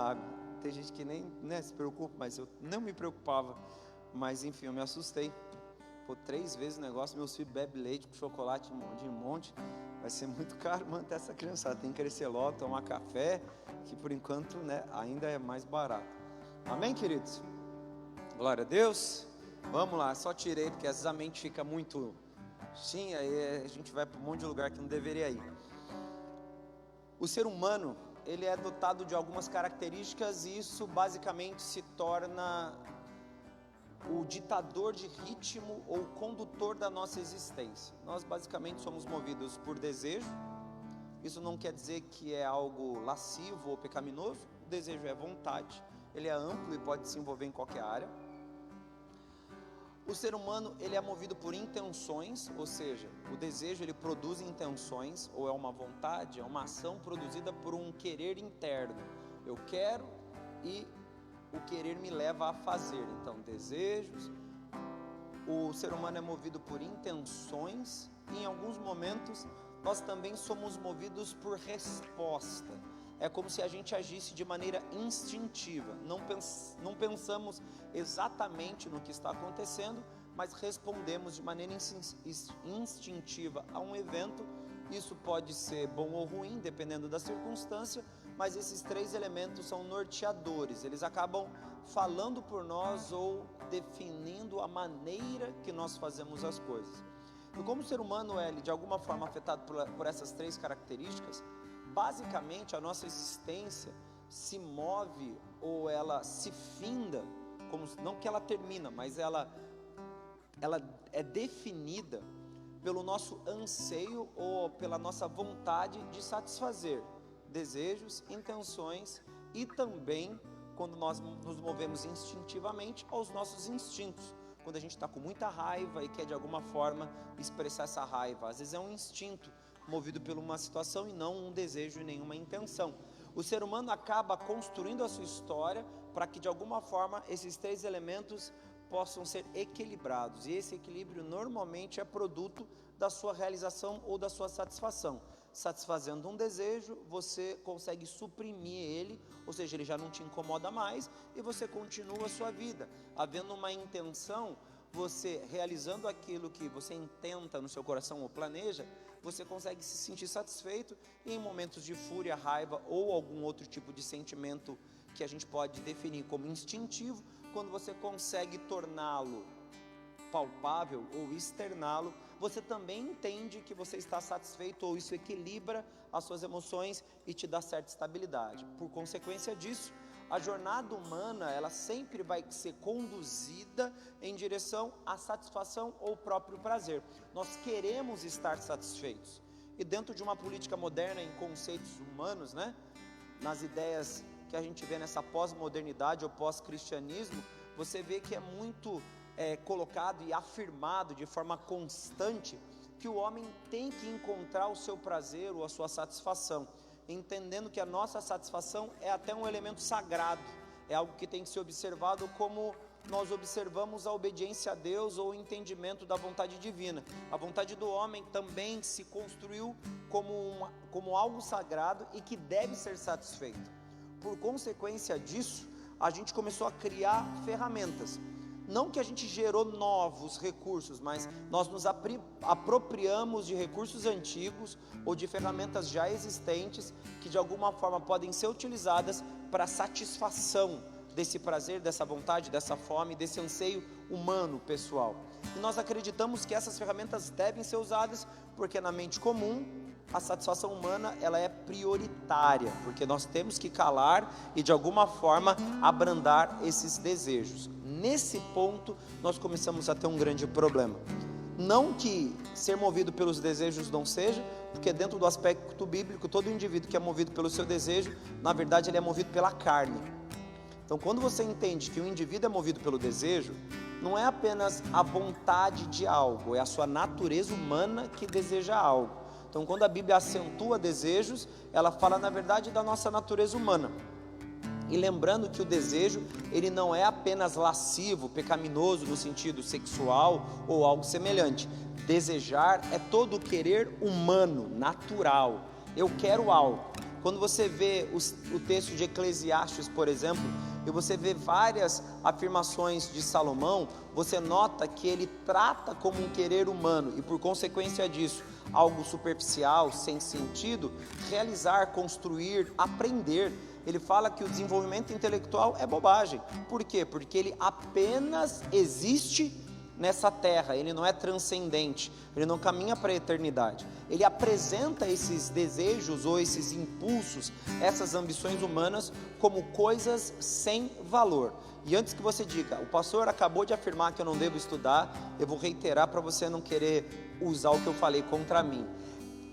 água. Tem gente que nem, né, se preocupa, mas eu não me preocupava. Mas enfim, eu me assustei. Pô, 3 vezes o negócio, meus filhos bebem leite com chocolate de monte. Vai ser muito caro manter essa criançada. Tem que crescer logo, tomar café, que por enquanto, né, ainda é mais barato. Amém, queridos? Glória a Deus. Vamos lá, só tirei porque às vezes a mente fica muito... Sim, aí a gente vai para um monte de lugar que não deveria ir. O ser humano, ele é dotado de algumas características e isso basicamente se torna o ditador de ritmo ou condutor da nossa existência. Nós basicamente somos movidos por desejo. Isso não quer dizer que é algo lascivo ou pecaminoso. O desejo é vontade, ele é amplo e pode se envolver em qualquer área. O ser humano, ele é movido por intenções, ou seja, o desejo ele produz intenções, ou é uma vontade, é uma ação produzida por um querer interno. Eu quero e o querer me leva a fazer. Então, desejos. O ser humano é movido por intenções e em alguns momentos nós também somos movidos por resposta. É como se a gente agisse de maneira instintiva, não pensamos exatamente no que está acontecendo, mas respondemos de maneira instintiva a um evento. Isso pode ser bom ou ruim, dependendo da circunstância, mas esses 3 elementos são norteadores, eles acabam falando por nós ou definindo a maneira que nós fazemos as coisas. E como o ser humano é de alguma forma afetado por essas 3 características, basicamente a nossa existência se move ou ela se finda, não que ela termina, mas ela é definida pelo nosso anseio ou pela nossa vontade de satisfazer desejos, intenções e também, quando nós nos movemos instintivamente, aos nossos instintos. Quando a gente está com muita raiva e quer de alguma forma expressar essa raiva, às vezes é um instinto movido por uma situação e não um desejo e nenhuma intenção. O ser humano acaba construindo a sua história para que de alguma forma esses 3 elementos possam ser equilibrados, e esse equilíbrio normalmente é produto da sua realização ou da sua satisfação. Satisfazendo um desejo, você consegue suprimir ele, ou seja, ele já não te incomoda mais e você continua a sua vida. Havendo uma intenção, você realizando aquilo que você intenta no seu coração ou planeja, você consegue se sentir satisfeito. E em momentos de fúria, raiva ou algum outro tipo de sentimento que a gente pode definir como instintivo, quando você consegue torná-lo palpável ou externá-lo, você também entende que você está satisfeito, ou isso equilibra as suas emoções e te dá certa estabilidade. Por consequência disso, a jornada humana, ela sempre vai ser conduzida em direção à satisfação ou próprio prazer. Nós queremos estar satisfeitos. E dentro de uma política moderna em conceitos humanos, né, nas ideias que a gente vê nessa pós-modernidade ou pós-cristianismo, você vê que é muito colocado e afirmado de forma constante que o homem tem que encontrar o seu prazer ou a sua satisfação, entendendo que a nossa satisfação é até um elemento sagrado, é algo que tem que ser observado como nós observamos a obediência a Deus ou o entendimento da vontade divina. A vontade do homem também se construiu como algo sagrado e que deve ser satisfeito. Por consequência disso, a gente começou a criar ferramentas. Não que a gente gerou novos recursos, mas nós nos apropriamos de recursos antigos ou de ferramentas já existentes que de alguma forma podem ser utilizadas para a satisfação desse prazer, dessa vontade, dessa fome, desse anseio humano, pessoal. E nós acreditamos que essas ferramentas devem ser usadas porque na mente comum a satisfação humana ela é prioritária, porque nós temos que calar e de alguma forma abrandar esses desejos. Nesse ponto nós começamos a ter um grande problema. Não que ser movido pelos desejos não seja, porque dentro do aspecto bíblico todo indivíduo que é movido pelo seu desejo, na verdade ele é movido pela carne. Então quando você entende que o indivíduo é movido pelo desejo, não é apenas a vontade de algo, é a sua natureza humana que deseja algo. Então quando a Bíblia acentua desejos, ela fala na verdade da nossa natureza humana. E lembrando que o desejo, ele não é apenas lascivo, pecaminoso no sentido sexual ou algo semelhante. Desejar é todo o querer humano, natural. Eu quero algo. Quando você vê o texto de Eclesiastes, por exemplo, e você vê várias afirmações de Salomão, você nota que ele trata como um querer humano e, por consequência disso, algo superficial, sem sentido, realizar, construir, aprender. Ele fala que o desenvolvimento intelectual é bobagem. Por quê? Porque ele apenas existe nessa terra, ele não é transcendente, ele não caminha para a eternidade. Ele apresenta esses desejos ou esses impulsos, essas ambições humanas como coisas sem valor. E antes que você diga, o pastor acabou de afirmar que eu não devo estudar, eu vou reiterar para você não querer usar o que eu falei contra mim.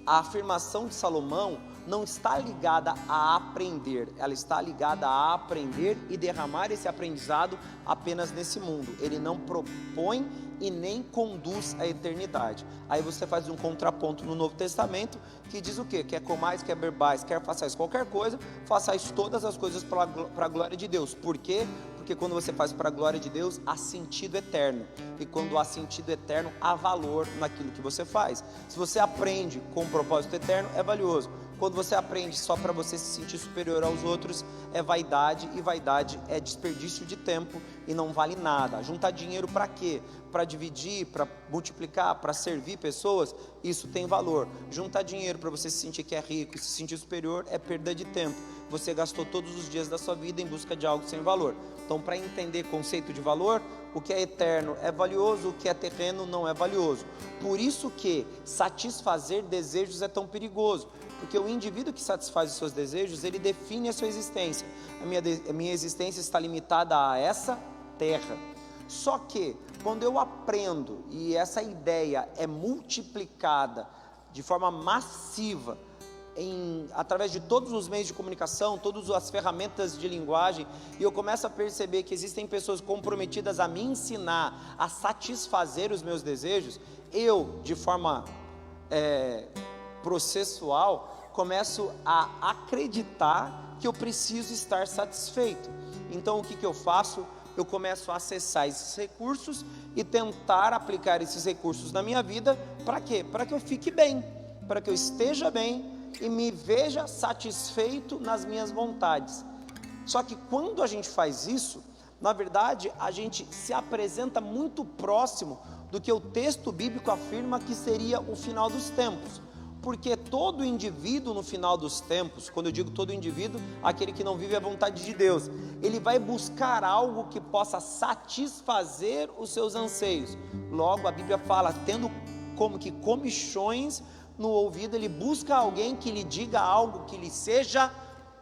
A afirmação de Salomão não está ligada a aprender, ela está ligada a aprender e derramar esse aprendizado apenas nesse mundo. Ele não propõe e nem conduz à eternidade. Aí você faz um contraponto no Novo Testamento que diz o quê? Quer comais, quer bebais, quer façais qualquer coisa, façais todas as coisas para a glória de Deus. Por quê? Porque quando você faz para a glória de Deus, há sentido eterno. E quando há sentido eterno, há valor naquilo que você faz. Se você aprende com um propósito eterno, é valioso. Quando você aprende só para você se sentir superior aos outros, é vaidade, e vaidade é desperdício de tempo e não vale nada. Juntar dinheiro para quê? Para dividir, para multiplicar, para servir pessoas, isso tem valor. Juntar dinheiro para você se sentir que é rico e se sentir superior é perda de tempo. Você gastou todos os dias da sua vida em busca de algo sem valor. Então, para entender conceito de valor, o que é eterno é valioso, o que é terreno não é valioso. Por isso que satisfazer desejos é tão perigoso, porque o indivíduo que satisfaz os seus desejos, ele define a sua existência. A minha existência está limitada a essa terra. Só que, quando eu aprendo, e essa ideia é multiplicada de forma massiva, através de todos os meios de comunicação, todas as ferramentas de linguagem, e eu começo a perceber que existem pessoas comprometidas a me ensinar a satisfazer os meus desejos, eu, de forma processual, começo a acreditar que eu preciso estar satisfeito. Então o que eu faço? Eu começo a acessar esses recursos e tentar aplicar esses recursos na minha vida. Para quê? Para que eu fique bem, para que eu esteja bem e me veja satisfeito nas minhas vontades. Só que quando a gente faz isso, na verdade, a gente se apresenta muito próximo do que o texto bíblico afirma que seria o final dos tempos. Porque todo indivíduo no final dos tempos, quando eu digo todo indivíduo, aquele que não vive a vontade de Deus, ele vai buscar algo que possa satisfazer os seus anseios. Logo, a Bíblia fala, tendo como que comichões no ouvido, ele busca alguém que lhe diga algo que lhe seja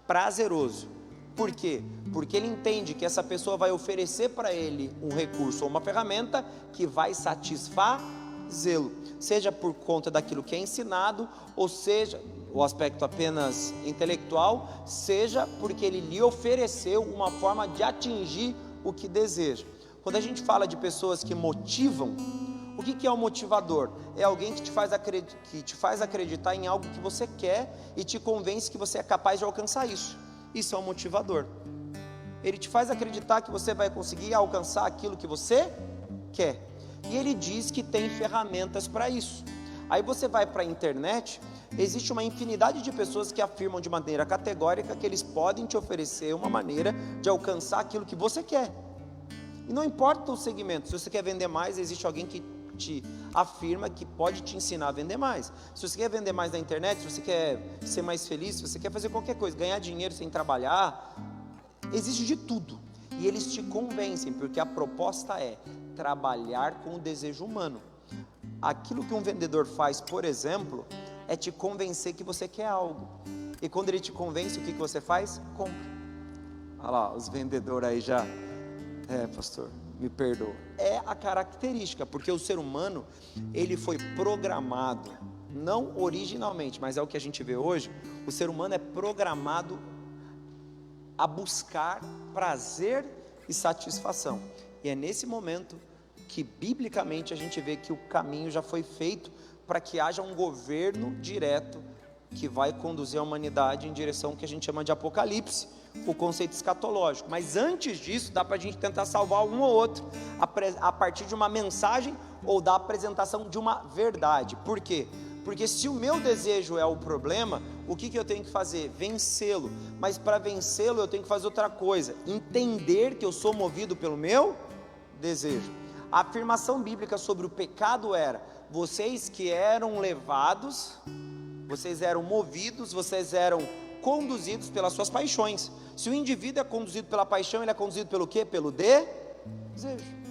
prazeroso. Por quê? Porque ele entende que essa pessoa vai oferecer para ele um recurso ou uma ferramenta que vai satisfazê-lo, seja por conta daquilo que é ensinado, ou seja, o aspecto apenas intelectual, seja porque ele lhe ofereceu uma forma de atingir o que deseja. Quando a gente fala de pessoas que motivam, o que é um motivador? É alguém que te faz acreditar em algo que você quer e te convence que você é capaz de alcançar isso. Isso é um motivador. Ele te faz acreditar que você vai conseguir alcançar aquilo que você quer. E ele diz que tem ferramentas para isso. Aí você vai para a internet, existe uma infinidade de pessoas que afirmam de maneira categórica que eles podem te oferecer uma maneira de alcançar aquilo que você quer. E não importa o segmento, se você quer vender mais, existe alguém que te afirma que pode te ensinar a vender mais. Se você quer vender mais na internet, se você quer ser mais feliz, se você quer fazer qualquer coisa, ganhar dinheiro sem trabalhar, existe de tudo. E eles te convencem, porque a proposta é trabalhar com o desejo humano. Aquilo que um vendedor faz, por exemplo, é te convencer que você quer algo. E quando ele te convence, o que você faz? Compra. Olha lá, os vendedores aí já... pastor, me perdoa. É a característica, porque o ser humano, ele foi programado, não originalmente, mas é o que a gente vê hoje, o ser humano é programado a buscar prazer e satisfação. E é nesse momento que, biblicamente, a gente vê que o caminho já foi feito para que haja um governo direto que vai conduzir a humanidade em direção que a gente chama de Apocalipse, o conceito escatológico. Mas antes disso, dá para a gente tentar salvar um ou outro a partir de uma mensagem ou da apresentação de uma verdade. Por quê? Porque se o meu desejo é o problema, o que eu tenho que fazer? Vencê-lo. Mas para vencê-lo eu tenho que fazer outra coisa, entender que eu sou movido pelo meu desejo. A afirmação bíblica sobre o pecado era: vocês que eram levados, vocês eram movidos, vocês eram conduzidos pelas suas paixões. Se o indivíduo é conduzido pela paixão, ele é conduzido pelo quê? Pelo desejo.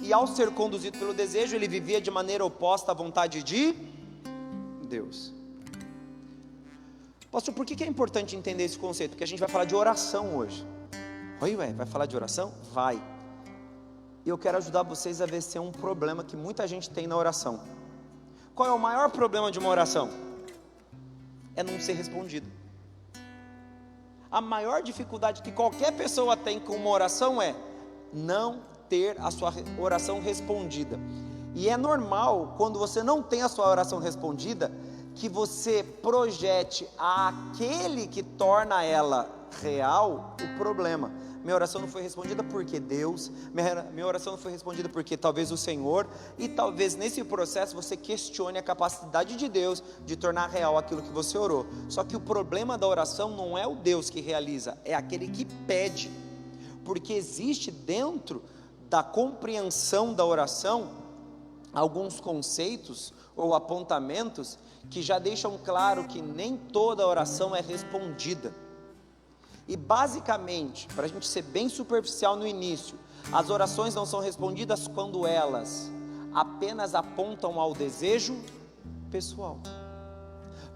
E ao ser conduzido pelo desejo, ele vivia de maneira oposta à vontade de Deus. Pastor, por que é importante entender esse conceito? Porque a gente vai falar de oração hoje. Oi, vai falar de oração? Vai. E eu quero ajudar vocês a vencer um problema que muita gente tem na oração. Qual é o maior problema de uma oração? É não ser respondido. A maior dificuldade que qualquer pessoa tem com uma oração é não ter a sua oração respondida. E é normal, quando você não tem a sua oração respondida, que você projete àquele que torna ela real o problema. Minha oração não foi respondida porque Deus, minha oração não foi respondida porque talvez o Senhor, e talvez nesse processo você questione a capacidade de Deus de tornar real aquilo que você orou. Só que o problema da oração não é o Deus que realiza, é aquele que pede, porque existe dentro da compreensão da oração alguns conceitos ou apontamentos que já deixam claro que nem toda oração é respondida. E basicamente, para a gente ser bem superficial no início, as orações não são respondidas quando elas apenas apontam ao desejo pessoal.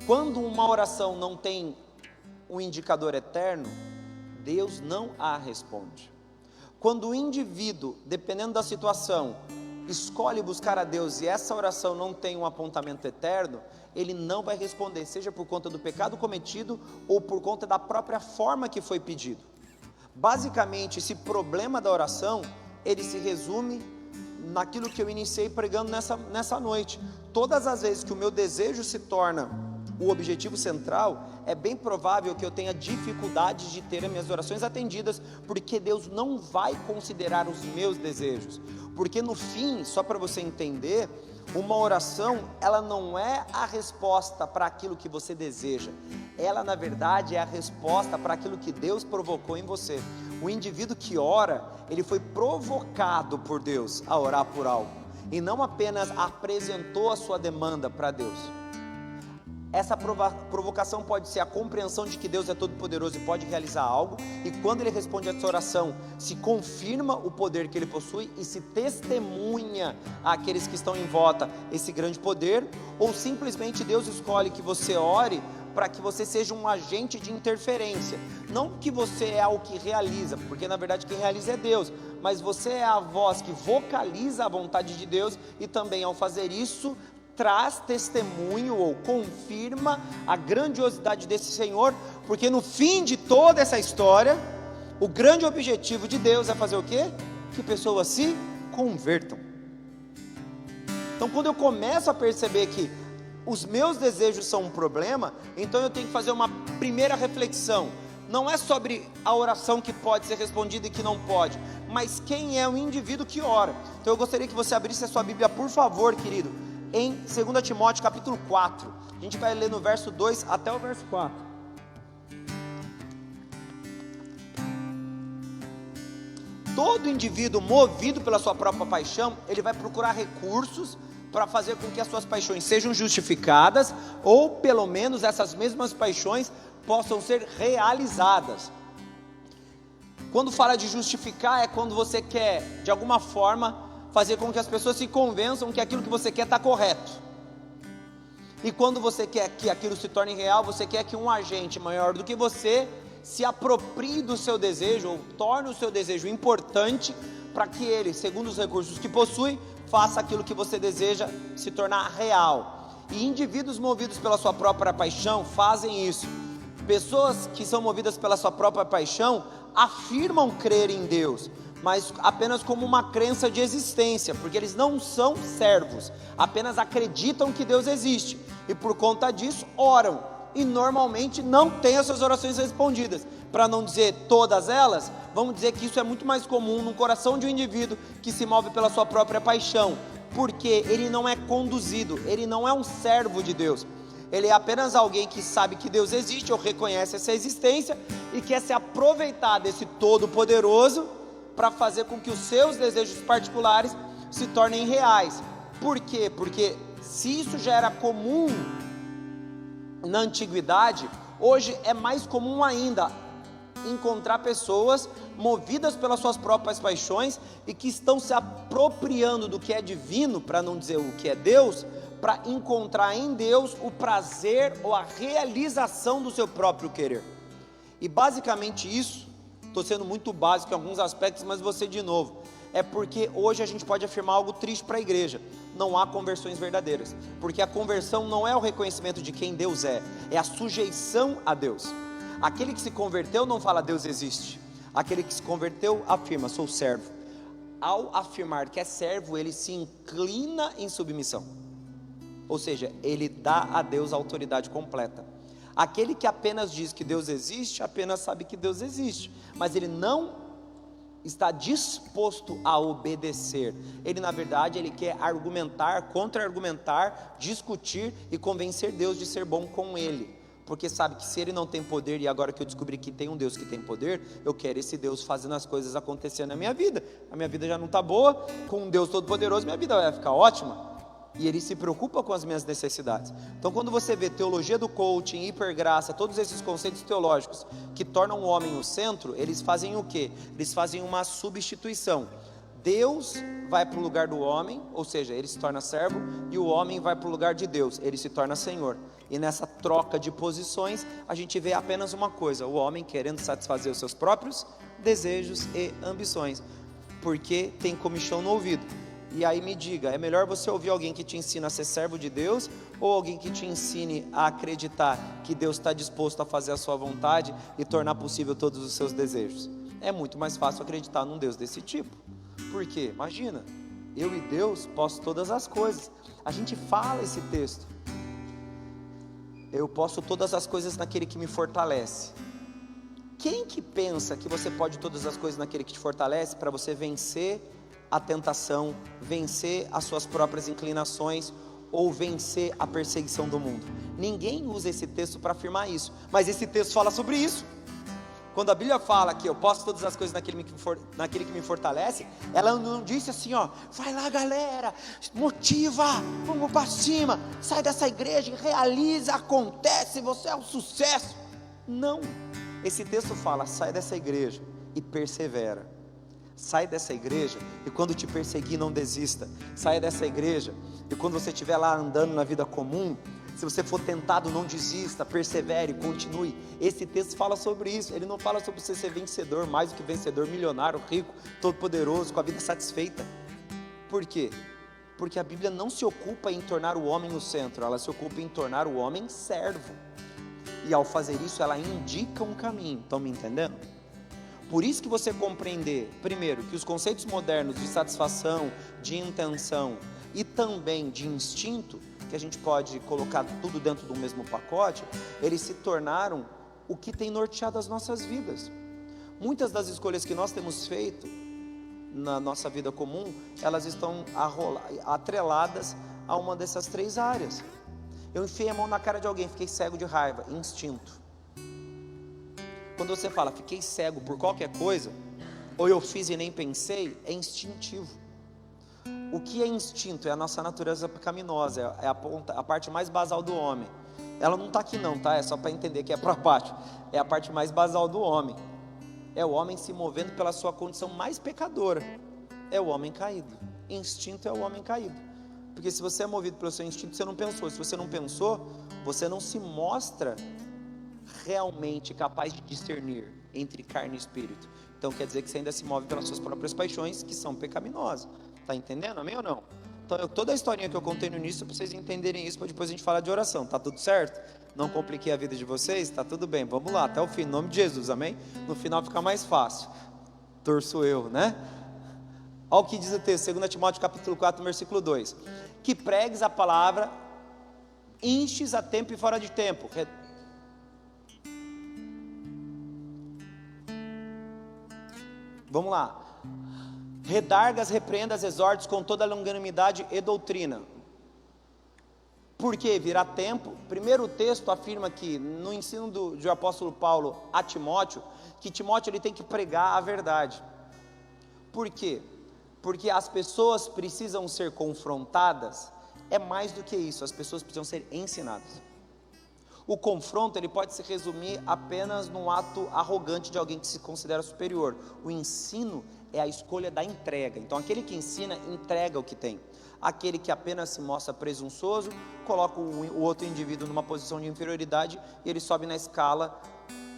Quando uma oração não tem um indicador eterno, Deus não a responde. Quando o indivíduo, dependendo da situação, escolhe buscar a Deus e essa oração não tem um apontamento eterno, ele não vai responder, seja por conta do pecado cometido ou por conta da própria forma que foi pedido. Basicamente, esse problema da oração, ele se resume naquilo que eu iniciei pregando nessa noite. Todas as vezes que o meu desejo se torna o objetivo central, é bem provável que eu tenha dificuldade de ter as minhas orações atendidas, porque Deus não vai considerar os meus desejos. Porque no fim, só para você entender, uma oração, ela não é a resposta para aquilo que você deseja, ela na verdade é a resposta para aquilo que Deus provocou em você. O indivíduo que ora, ele foi provocado por Deus a orar por algo, e não apenas apresentou a sua demanda para Deus. Essa provocação pode ser a compreensão de que Deus é todo poderoso e pode realizar algo, e quando Ele responde a essa oração, se confirma o poder que Ele possui e se testemunha àqueles que estão em volta esse grande poder, ou simplesmente Deus escolhe que você ore para que você seja um agente de interferência, não que você é o que realiza, porque na verdade quem realiza é Deus, mas você é a voz que vocaliza a vontade de Deus, e também ao fazer isso, traz testemunho ou confirma a grandiosidade desse Senhor, porque no fim de toda essa história, o grande objetivo de Deus é fazer o quê? Que pessoas se convertam. Então quando eu começo a perceber que os meus desejos são um problema, então eu tenho que fazer uma primeira reflexão. Não é sobre a oração que pode ser respondida e que não pode, mas quem é o indivíduo que ora. Então eu gostaria que você abrisse a sua Bíblia, por favor, querido, em 2 Timóteo capítulo 4, a gente vai ler no verso 2 até o verso 4. Todo indivíduo movido pela sua própria paixão, ele vai procurar recursos para fazer com que as suas paixões sejam justificadas, ou pelo menos essas mesmas paixões possam ser realizadas. Quando fala de justificar, é quando você quer, de alguma forma, fazer com que as pessoas se convençam que aquilo que você quer está correto. E quando você quer que aquilo se torne real, você quer que um agente maior do que você se aproprie do seu desejo, ou torne o seu desejo importante, para que ele, segundo os recursos que possui, faça aquilo que você deseja se tornar real. E indivíduos movidos pela sua própria paixão fazem isso. Pessoas que são movidas pela sua própria paixão afirmam crer em Deus, mas apenas como uma crença de existência, porque eles não são servos, apenas acreditam que Deus existe, e por conta disso oram, e normalmente não têm as suas orações respondidas. Para não dizer todas elas, vamos dizer que isso é muito mais comum no coração de um indivíduo que se move pela sua própria paixão, porque ele não é conduzido, ele não é um servo de Deus. Ele é apenas alguém que sabe que Deus existe, ou reconhece essa existência, e quer se aproveitar desse Todo-Poderoso, para fazer com que os seus desejos particulares se tornem reais. Por quê? Porque se isso já era comum na antiguidade, hoje é mais comum ainda encontrar pessoas movidas pelas suas próprias paixões e que estão se apropriando do que é divino, para não dizer o que é Deus, para encontrar em Deus o prazer ou a realização do seu próprio querer. E basicamente isso, estou sendo muito básico em alguns aspectos, mas vou ser de novo, é porque hoje a gente pode afirmar algo triste para a igreja: não há conversões verdadeiras, porque a conversão não é o reconhecimento de quem Deus é a sujeição a Deus. Aquele que se converteu não fala Deus existe, aquele que se converteu afirma sou servo. Ao afirmar que é servo, ele se inclina em submissão, ou seja, ele dá a Deus a autoridade completa. Aquele que apenas diz que Deus existe, apenas sabe que Deus existe, mas ele não está disposto a obedecer. Ele, na verdade, ele quer argumentar, contra-argumentar, discutir e convencer Deus de ser bom com ele, porque sabe que se ele não tem poder, e agora que eu descobri que tem um Deus que tem poder, eu quero esse Deus fazendo as coisas acontecer na minha vida. A minha vida já não está boa, com um Deus todo-poderoso minha vida vai ficar ótima, e ele se preocupa com as minhas necessidades. Então, quando você vê teologia do coaching, hipergraça, todos esses conceitos teológicos que tornam o homem o centro, eles fazem o quê? Eles fazem uma substituição. Deus vai para o lugar do homem, ou seja, ele se torna servo, e o homem vai para o lugar de Deus, ele se torna Senhor. E nessa troca de posições, a gente vê apenas uma coisa: o homem querendo satisfazer os seus próprios desejos e ambições, porque tem comichão no ouvido. E aí me diga, é melhor você ouvir alguém que te ensina a ser servo de Deus, ou alguém que te ensine a acreditar que Deus está disposto a fazer a sua vontade e tornar possível todos os seus desejos? É muito mais fácil acreditar num Deus desse tipo. Por quê? Imagina, eu e Deus posso todas as coisas. A gente fala esse texto: eu posso todas as coisas naquele que me fortalece. Quem que pensa que você pode todas as coisas naquele que te fortalece para você vencer a tentação, vencer as suas próprias inclinações, ou vencer a perseguição do mundo? Ninguém usa esse texto para afirmar isso, mas esse texto fala sobre isso. Quando a Bíblia fala que eu posso todas as coisas naquele que me fortalece, ela não disse assim, ó, vai lá galera, motiva, vamos para cima, sai dessa igreja, realiza, acontece, você é um sucesso. Não, esse texto fala, sai dessa igreja e persevera. Sai dessa igreja e quando te perseguir não desista. Sai dessa igreja e quando você estiver lá andando na vida comum, se você for tentado, não desista, persevere, continue. Esse texto fala sobre isso. Ele não fala sobre você ser vencedor, mais do que vencedor, milionário, rico, todo poderoso, com a vida satisfeita. Por quê? Porque a Bíblia não se ocupa em tornar o homem no centro, ela se ocupa em tornar o homem servo. E ao fazer isso, ela indica um caminho. Estão me entendendo? Por isso que você compreender, primeiro, que os conceitos modernos de satisfação, de intenção e também de instinto, que a gente pode colocar tudo dentro do mesmo pacote, eles se tornaram o que tem norteado as nossas vidas. Muitas das escolhas que nós temos feito na nossa vida comum, elas estão atreladas a uma dessas três áreas. Eu enfiei a mão na cara de alguém, fiquei cego de raiva, instinto. Quando você fala, fiquei cego por qualquer coisa, ou eu fiz e nem pensei, é instintivo. O que é instinto? É a nossa natureza pecaminosa, é a parte mais basal do homem. Ela não está aqui não, tá? É só para entender que é para baixo. É a parte mais basal do homem. É o homem se movendo pela sua condição mais pecadora. É o homem caído. Instinto é o homem caído. Porque se você é movido pelo seu instinto, você não pensou. Se você não pensou, você não se mostra realmente capaz de discernir entre carne e espírito. Então quer dizer que você ainda se move pelas suas próprias paixões, que são pecaminosas. Está entendendo? Amém ou não? Então toda a historinha que eu contei no início, para vocês entenderem isso, para depois a gente falar de oração. Tá tudo certo? Não compliquei a vida de vocês? Tá tudo bem, vamos lá, até o fim, em nome de Jesus, amém? No final fica mais fácil. Torço eu, né? Olha o que diz o texto, 2 Timóteo capítulo 4, versículo 2. Que pregues a palavra, enches a tempo e fora de tempo. Vamos lá. Redargas, repreendas, exortes com toda a longanimidade e doutrina. Por que virá tempo? Primeiro o texto afirma que, no ensino do apóstolo Paulo a Timóteo, que Timóteo ele tem que pregar a verdade. Por quê? Porque as pessoas precisam ser confrontadas, é mais do que isso, as pessoas precisam ser ensinadas. O confronto ele pode se resumir apenas num ato arrogante de alguém que se considera superior. O ensino é a escolha da entrega. Então aquele que ensina, entrega o que tem. Aquele que apenas se mostra presunçoso, coloca o outro indivíduo numa posição de inferioridade e ele sobe na escala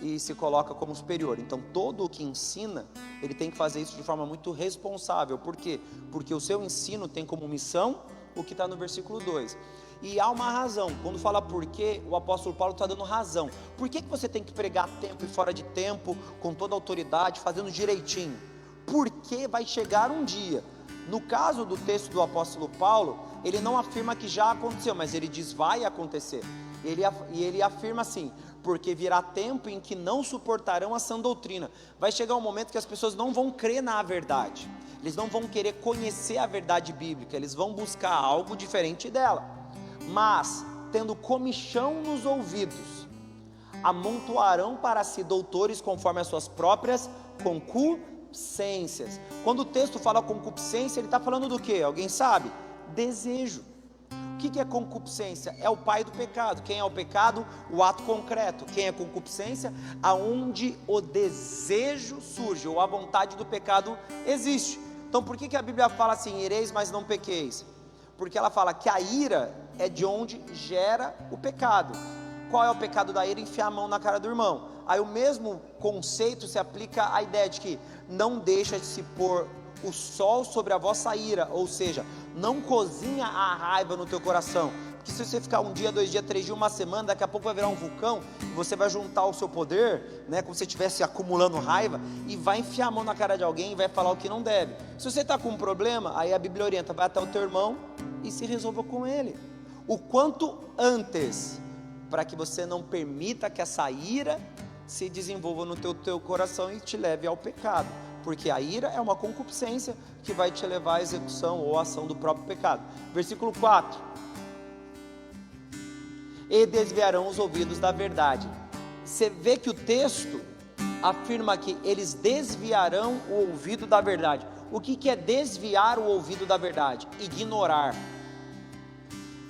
e se coloca como superior. Então todo o que ensina, ele tem que fazer isso de forma muito responsável. Por quê? Porque o seu ensino tem como missão o que está no versículo 2. E há uma razão, quando fala por quê, o apóstolo Paulo está dando razão. Por que você tem que pregar a tempo e fora de tempo, com toda a autoridade, fazendo direitinho? Porque vai chegar um dia. No caso do texto do apóstolo Paulo, ele não afirma que já aconteceu, mas ele diz vai acontecer. E ele afirma assim, porque virá tempo em que não suportarão a sã doutrina. Vai chegar um momento que as pessoas não vão crer na verdade, eles não vão querer conhecer a verdade bíblica, eles vão buscar algo diferente dela. Mas, tendo comichão nos ouvidos, amontoarão para si doutores conforme as suas próprias concupiscências. Quando o texto fala concupiscência, ele está falando do que? Alguém sabe? Desejo. O que é concupiscência? É o pai do pecado. Quem é o pecado? O ato concreto. Quem é concupiscência? Aonde o desejo surge, ou a vontade do pecado existe. Então por que a Bíblia fala assim, ireis, mas não pequeis? Porque ela fala que a ira é de onde gera o pecado. Qual é o pecado da ira? Enfiar a mão na cara do irmão. Aí o mesmo conceito se aplica à ideia de que não deixa de se pôr o sol sobre a vossa ira, ou seja, não cozinha a raiva no teu coração, porque se você ficar um dia, 2 dias, 3 dias, uma semana, daqui a pouco vai virar um vulcão, e você vai juntar o seu poder, né, como se você estivesse acumulando raiva, e vai enfiar a mão na cara de alguém, e vai falar o que não deve. Se você está com um problema, aí a Bíblia orienta, vai até o teu irmão, e se resolva com ele, o quanto antes, para que você não permita que essa ira se desenvolva no teu coração, e te leve ao pecado. Porque a ira é uma concupiscência que vai te levar à execução ou à ação do próprio pecado. Versículo 4: e desviarão os ouvidos da verdade. Você vê que o texto afirma que eles desviarão o ouvido da verdade. O que é desviar o ouvido da verdade? Ignorar.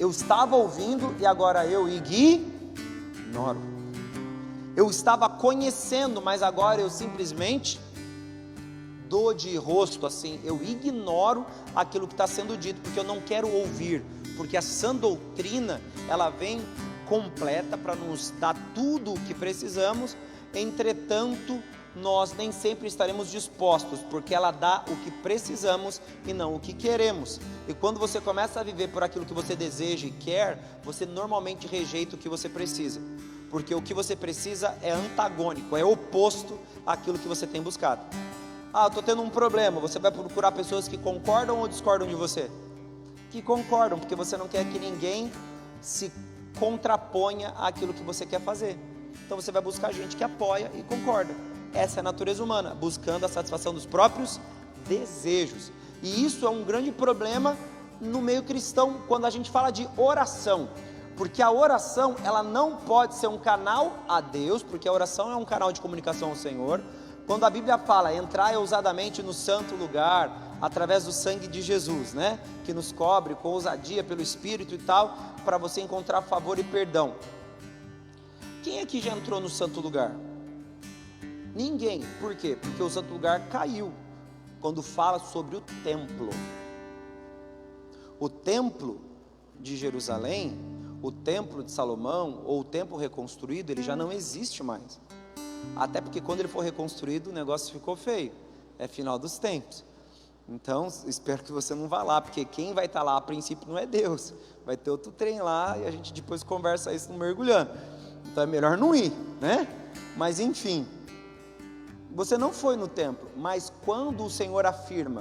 Eu estava ouvindo e agora eu ignoro. Eu estava conhecendo, mas agora eu simplesmente dou de rosto assim, eu ignoro aquilo que está sendo dito, porque eu não quero ouvir, porque a sã doutrina, ela vem completa para nos dar tudo o que precisamos, entretanto, nós nem sempre estaremos dispostos, porque ela dá o que precisamos e não o que queremos, e quando você começa a viver por aquilo que você deseja e quer, você normalmente rejeita o que você precisa, porque o que você precisa é antagônico, é oposto àquilo que você tem buscado. Ah, eu estou tendo um problema, você vai procurar pessoas que concordam ou discordam de você? Que concordam, porque você não quer que ninguém se contraponha àquilo que você quer fazer. Então você vai buscar gente que apoia e concorda. Essa é a natureza humana, buscando a satisfação dos próprios desejos. E isso é um grande problema no meio cristão, quando a gente fala de oração. Porque a oração, ela não pode ser um canal a Deus, porque a oração é um canal de comunicação ao Senhor. Quando a Bíblia fala, entrai ousadamente no santo lugar, através do sangue de Jesus, né? Que nos cobre com ousadia pelo Espírito e tal, para você encontrar favor e perdão. Quem aqui já entrou no santo lugar? Ninguém. Por quê? Porque o santo lugar caiu, quando fala sobre o templo. O templo de Jerusalém, o templo de Salomão, ou o templo reconstruído, ele já não existe mais. Até porque quando ele for reconstruído, o negócio ficou feio. É final dos tempos. Então, espero que você não vá lá, porque quem vai estar lá a princípio não é Deus. Vai ter outro trem lá e a gente depois conversa isso no mergulhando. Então é melhor não ir, né? Mas enfim, você não foi no templo, mas quando o Senhor afirma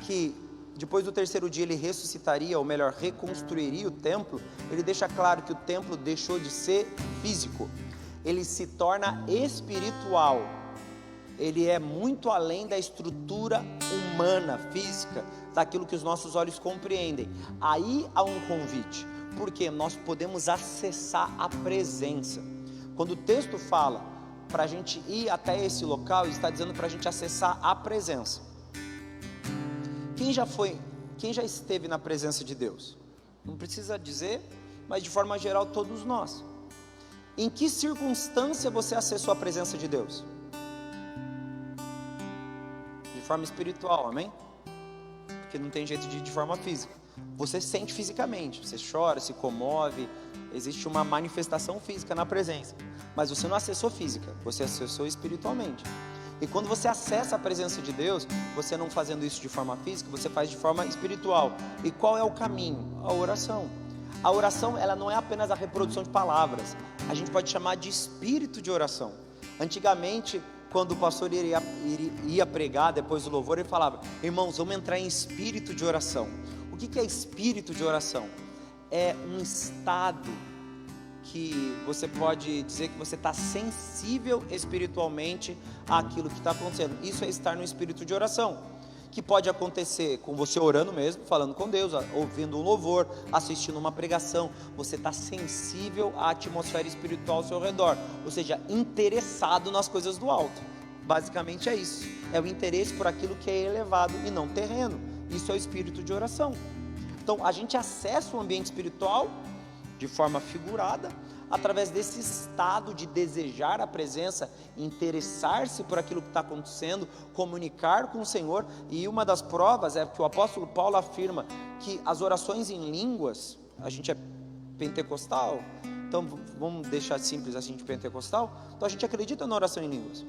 que depois do 3º dia ele ressuscitaria, ou melhor, reconstruiria o templo, ele deixa claro que o templo deixou de ser físico. Ele se torna espiritual, ele é muito além da estrutura humana, física, daquilo que os nossos olhos compreendem. Aí há um convite, porque nós podemos acessar a presença. Quando o texto fala para a gente ir até esse local, ele está dizendo para a gente acessar a presença. Quem já esteve na presença de Deus? Não precisa dizer, mas de forma geral todos nós. Em que circunstância você acessou a presença de Deus? De forma espiritual, amém? Porque não tem jeito de ir de forma física. Você sente fisicamente, você chora, se comove, existe uma manifestação física na presença, mas você não acessou física, você acessou espiritualmente. E quando você acessa a presença de Deus, você não fazendo isso de forma física, você faz de forma espiritual. E qual é o caminho? A oração. A oração, ela não é apenas a reprodução de palavras, a gente pode chamar de espírito de oração. Antigamente, quando o pastor ia pregar depois do louvor, ele falava: irmãos, vamos entrar em espírito de oração. O que é espírito de oração? É um estado que você pode dizer que você está sensível espiritualmente àquilo que está acontecendo. Isso é estar no espírito de oração, que pode acontecer com você orando mesmo, falando com Deus, ouvindo um louvor, assistindo uma pregação. Você está sensível à atmosfera espiritual ao seu redor, ou seja, interessado nas coisas do alto. Basicamente é isso, é o interesse por aquilo que é elevado e não terreno. Isso é o espírito de oração. Então a gente acessa o ambiente espiritual de forma figurada, através desse estado de desejar a presença, interessar-se por aquilo que está acontecendo, comunicar com o Senhor. E uma das provas é que o apóstolo Paulo afirma que as orações em línguas, a gente é pentecostal, então vamos deixar simples assim, de pentecostal, então a gente acredita na oração em línguas.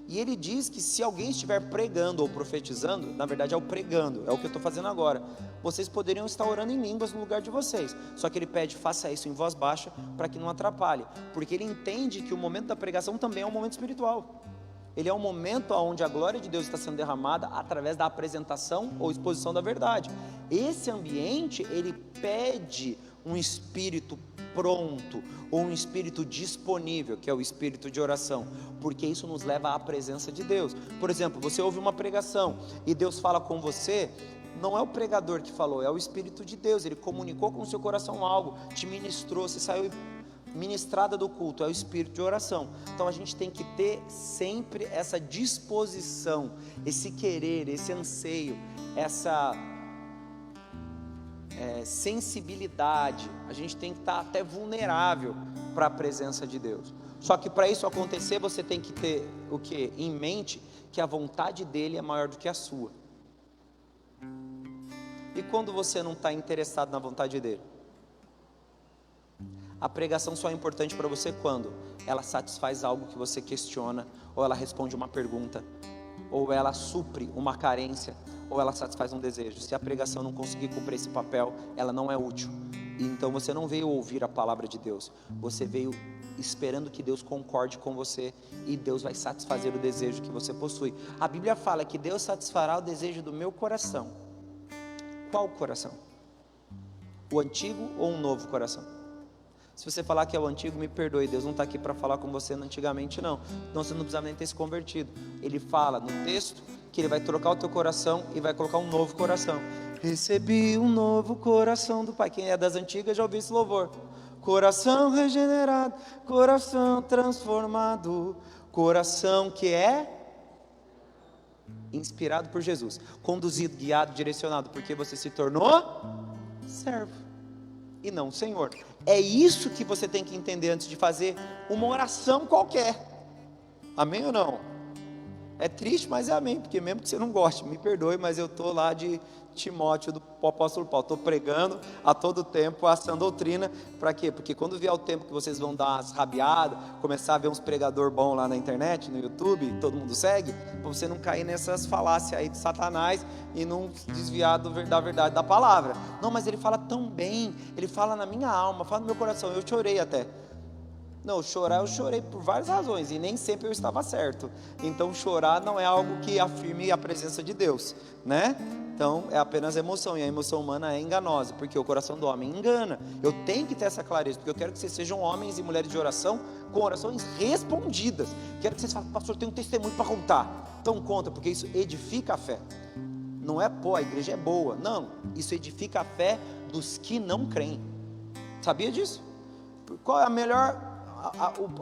E ele diz que se alguém estiver pregando ou profetizando, na verdade é o pregando, é o que eu estou fazendo agora, vocês poderiam estar orando em línguas no lugar de vocês. Só que ele pede, faça isso em voz baixa, para que não atrapalhe, porque ele entende que o momento da pregação também é um momento espiritual. Ele é um momento onde a glória de Deus está sendo derramada através da apresentação ou exposição da verdade. Esse ambiente, ele pede um espírito pronto, ou um espírito disponível, que é o espírito de oração, porque isso nos leva à presença de Deus. Por exemplo, você ouve uma pregação e Deus fala com você, não é o pregador que falou, é o Espírito de Deus. Ele comunicou com o seu coração algo, te ministrou, você saiu ministrada do culto, é o espírito de oração. Então a gente tem que ter sempre essa disposição, esse querer, esse anseio, essa sensibilidade. A gente tem que estar até vulnerável para a presença de Deus. Só que para isso acontecer, você tem que ter o que? Em mente que a vontade dele é maior do que a sua. E quando você não está interessado na vontade dele? A pregação só é importante para você quando ela satisfaz algo que você questiona, ou ela responde uma pergunta, ou ela supre uma carência, ou ela satisfaz um desejo. Se a pregação não conseguir cumprir esse papel, ela não é útil. E então você não veio ouvir a palavra de Deus, você veio esperando que Deus concorde com você, e Deus vai satisfazer o desejo que você possui. A Bíblia fala que Deus satisfará o desejo do meu coração. Qual coração? O antigo ou um novo coração? Se você falar que é o antigo, me perdoe, Deus não está aqui para falar com você antigamente não. Então você não precisa nem ter se convertido. Ele fala no texto que Ele vai trocar o teu coração e vai colocar um novo coração. Recebi um novo coração do Pai. Quem é das antigas já ouviu esse louvor. Coração regenerado, coração transformado, coração que é inspirado por Jesus, conduzido, guiado, direcionado, porque você se tornou servo e não Senhor. É isso que você tem que entender antes de fazer uma oração qualquer. Amém ou não? É triste, mas é amém, porque mesmo que você não goste, me perdoe, mas eu estou lá de Timóteo do apóstolo Paulo, estou pregando a todo tempo a sã doutrina. Para quê? Porque quando vier o tempo que vocês vão dar umas rabiadas, começar a ver uns pregador bom lá na internet, no YouTube, todo mundo segue, para você não cair nessas falácias aí de Satanás e não desviar da verdade da palavra. Não, mas ele fala tão bem, ele fala na minha alma, fala no meu coração, eu chorei até. Não, chorar eu chorei por várias razões e nem sempre eu estava certo. Então chorar não é algo que afirme a presença de Deus, né? Então é apenas emoção, e a emoção humana é enganosa, porque o coração do homem engana. Eu tenho que ter essa clareza, porque eu quero que vocês sejam homens e mulheres de oração, com orações respondidas. Quero que vocês falem, pastor, tem um testemunho para contar. Então conta, porque isso edifica a fé. Não é, pô, a igreja é boa. Não, isso edifica a fé dos que não creem. Sabia disso? Qual é a melhor,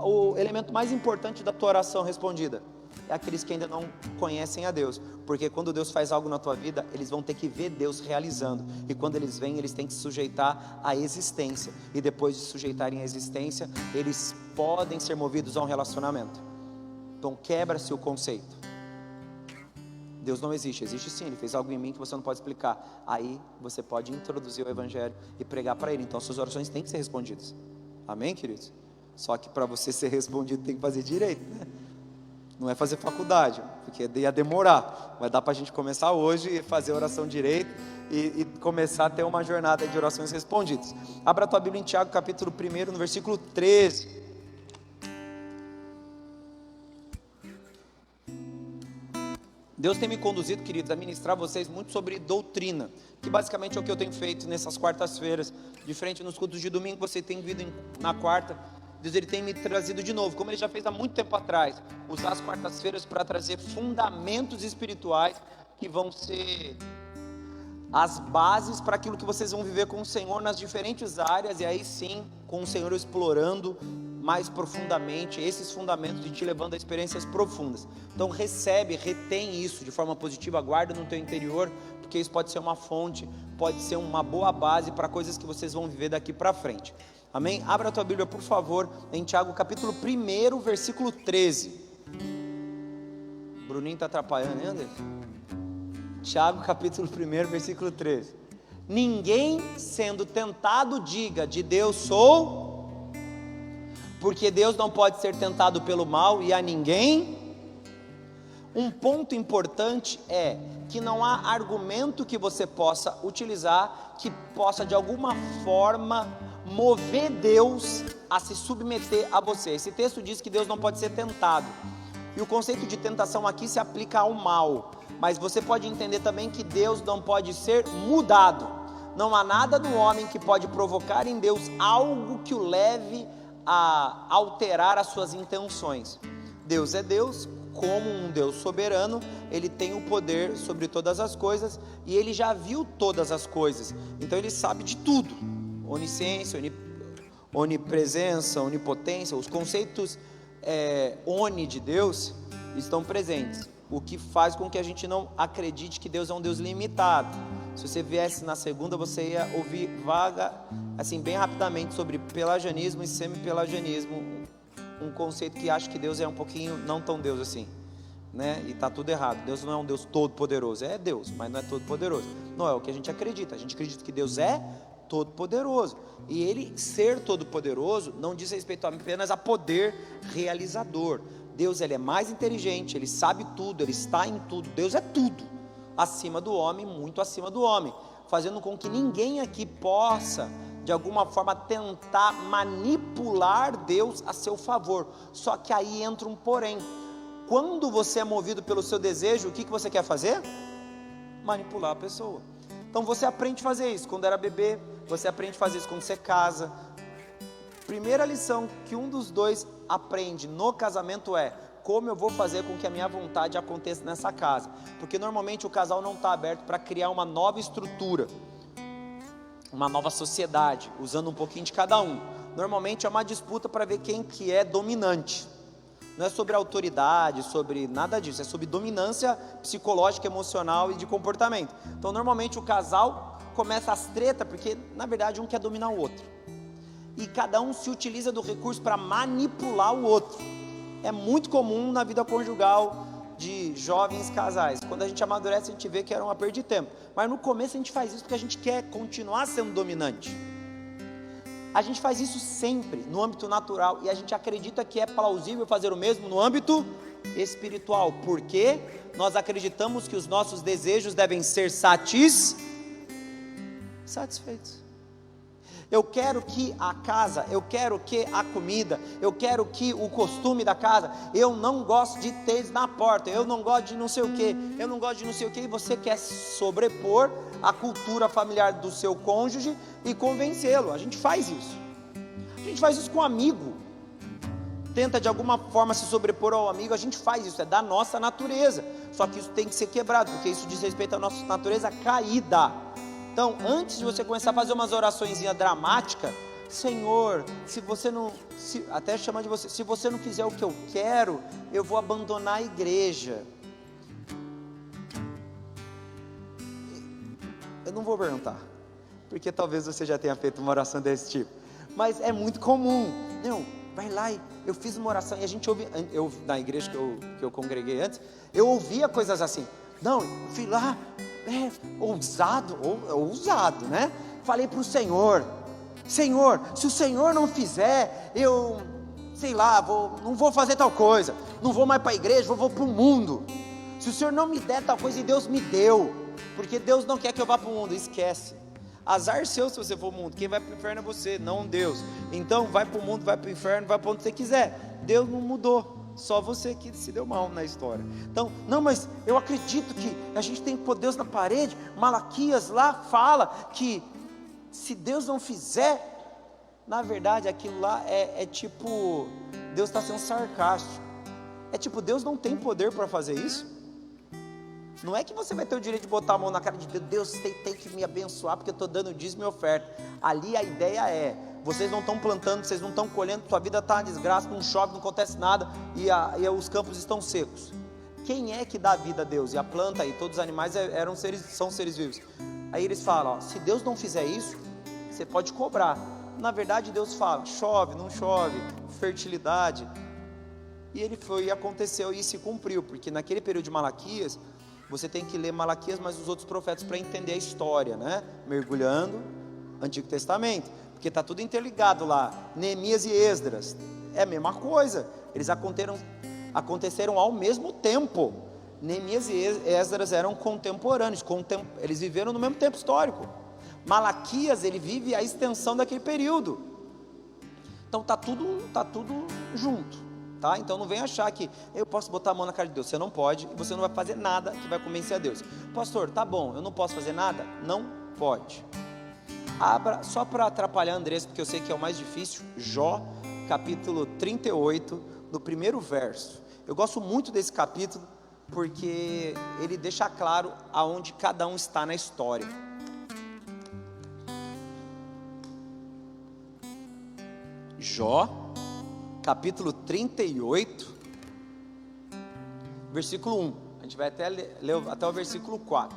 o elemento mais importante da tua oração respondida? É aqueles que ainda não conhecem a Deus, porque quando Deus faz algo na tua vida, eles vão ter que ver Deus realizando, e quando eles vêm, eles têm que se sujeitar à existência, e depois de sujeitarem à existência, eles podem ser movidos a um relacionamento. Então quebra-se o conceito. Deus não existe, existe sim, Ele fez algo em mim que você não pode explicar. Aí você pode introduzir o Evangelho e pregar para Ele. Então as suas orações têm que ser respondidas. Amém, queridos? Só que para você ser respondido tem que fazer direito, né? Não é fazer faculdade, porque ia demorar. Mas dá para a gente começar hoje e fazer a oração direito e começar a ter uma jornada de orações respondidas. Abra a tua Bíblia em Tiago capítulo 1, no versículo 13. Deus tem me conduzido, queridos, a ministrar a vocês muito sobre doutrina, que basicamente é o que eu tenho feito nessas quartas-feiras, diferente nos cultos de domingo, você tem vindo na quarta. Deus, Ele tem me trazido de novo, como Ele já fez há muito tempo atrás, usar as quartas-feiras para trazer fundamentos espirituais, que vão ser as bases para aquilo que vocês vão viver com o Senhor nas diferentes áreas, e aí sim, com o Senhor explorando mais profundamente esses fundamentos e te levando a experiências profundas. Então recebe, retém isso de forma positiva, guarda no teu interior, porque isso pode ser uma fonte, pode ser uma boa base para coisas que vocês vão viver daqui para frente. Amém? Abra a tua Bíblia, por favor, em Tiago capítulo 1, versículo 13. Bruninho está atrapalhando, hein, André? Tiago capítulo 1, versículo 13. Ninguém sendo tentado diga, de Deus sou, porque Deus não pode ser tentado pelo mal e a ninguém. Um ponto importante é que não há argumento que você possa utilizar que possa de alguma forma mover Deus a se submeter a você. Esse texto diz que Deus não pode ser tentado, e o conceito de tentação aqui se aplica ao mal, mas você pode entender também que Deus não pode ser mudado. Não há nada no homem que pode provocar em Deus algo que o leve a alterar as suas intenções. Deus é Deus, como um Deus soberano, Ele tem o poder sobre todas as coisas, e Ele já viu todas as coisas, então Ele sabe de tudo. Onisciência, onipresença, onipotência, os conceitos oni de Deus estão presentes, o que faz com que a gente não acredite que Deus é um Deus limitado. Se você viesse na segunda, você ia ouvir assim, bem rapidamente sobre pelagianismo e semi-pelagianismo, um conceito que acha que Deus é um pouquinho não tão Deus assim, né? E está tudo errado. Deus não é um Deus todo poderoso, é Deus, mas não é todo poderoso. Não é o que a gente acredita que Deus é todo poderoso, e Ele ser todo poderoso não diz respeito apenas a poder realizador. Deus, Ele é mais inteligente, Ele sabe tudo, Ele está em tudo. Deus é tudo, acima do homem, muito acima do homem, fazendo com que ninguém aqui possa de alguma forma tentar manipular Deus a seu favor. Só que aí entra um porém. Quando você é movido pelo seu desejo, o que você quer fazer? Manipular a pessoa. Então você aprende a fazer isso quando era bebê, você aprende a fazer isso quando você casa. Primeira lição que um dos dois aprende no casamento é: como eu vou fazer com que a minha vontade aconteça nessa casa? Porque normalmente o casal não está aberto para criar uma nova estrutura, uma nova sociedade, usando um pouquinho de cada um. Normalmente é uma disputa para ver quem que é dominante. Não é sobre autoridade, sobre nada disso, é sobre dominância psicológica, emocional e de comportamento. Então normalmente o casal começa as tretas, porque na verdade um quer dominar o outro, e cada um se utiliza do recurso para manipular o outro. É muito comum na vida conjugal de jovens casais. Quando a gente amadurece, a gente vê que era uma perda de tempo, mas no começo a gente faz isso porque a gente quer continuar sendo dominante. A gente faz isso sempre no âmbito natural, e a gente acredita que é plausível fazer o mesmo no âmbito espiritual, porque nós acreditamos que os nossos desejos devem ser satisfeitos. Eu quero que a casa, eu quero que a comida, eu quero que o costume da casa, eu não gosto de ter na porta, eu não gosto de não sei o que, eu não gosto de não sei o que, e você quer sobrepor a cultura familiar do seu cônjuge e convencê-lo. A gente faz isso. A gente faz isso com um amigo, tenta de alguma forma se sobrepor ao amigo. A gente faz isso, é da nossa natureza, só que isso tem que ser quebrado, porque isso diz respeito à nossa natureza caída. Então, antes de você começar a fazer umas oraçõezinhas dramáticas, Senhor, se você não, até chama de você, se você não fizer o que eu quero, eu vou abandonar a igreja. Eu não vou perguntar, porque talvez você já tenha feito uma oração desse tipo, mas é muito comum. Não, vai lá, eu fiz uma oração, e a gente ouve, na igreja que eu congreguei antes, eu ouvia coisas assim. Não, eu fui lá, ousado, né? Falei para o Senhor, Senhor, se o Senhor não fizer, eu, sei lá, não vou fazer tal coisa, não vou mais para a igreja, vou para o mundo. Se o Senhor não me der tal coisa, e Deus me deu, porque Deus não quer que eu vá para o mundo, esquece. Azar seu se você for para o mundo, quem vai para o inferno é você, não Deus. Então vai para o mundo, vai para o inferno, vai para onde você quiser. Deus não mudou, só você que se deu mal na história. Então, não, mas eu acredito que a gente tem que pôr Deus na parede. Malaquias lá fala que se Deus não fizer, na verdade aquilo lá é tipo, Deus está sendo sarcástico. É tipo, Deus não tem poder para fazer isso. Não é que você vai ter o direito de botar a mão na cara de Deus, Deus tem que me abençoar porque eu estou dando dízimo e oferta. Ali a ideia é, vocês não estão plantando, vocês não estão colhendo, sua vida está uma desgraça, não chove, não acontece nada, e os campos estão secos. Quem é que dá vida a Deus? E a planta e todos os animais são seres vivos. Aí eles falam, ó, se Deus não fizer isso, você pode cobrar. Na verdade Deus fala, chove, não chove, fertilidade. E ele foi, e aconteceu, e se cumpriu, porque naquele período de Malaquias, você tem que ler Malaquias, mas os outros profetas para entender a história, né? Mergulhando Antigo Testamento, porque está tudo interligado lá. Neemias e Esdras, é a mesma coisa, eles aconteceram ao mesmo tempo. Neemias e Esdras eram contemporâneos, eles viveram no mesmo tempo histórico. Malaquias, ele vive a extensão daquele período. Então está tudo junto, tá? Então não vem achar que eu posso botar a mão na cara de Deus. Você não pode, e você não vai fazer nada que vai convencer a Deus. Pastor, tá bom, eu não posso fazer nada? Não pode. Abra, só para atrapalhar a Andressa, porque eu sei que é o mais difícil, Jó, capítulo 38, no primeiro verso. Eu gosto muito desse capítulo, porque ele deixa claro aonde cada um está na história. Jó, capítulo 38, versículo 1. A gente vai até ler até o versículo 4.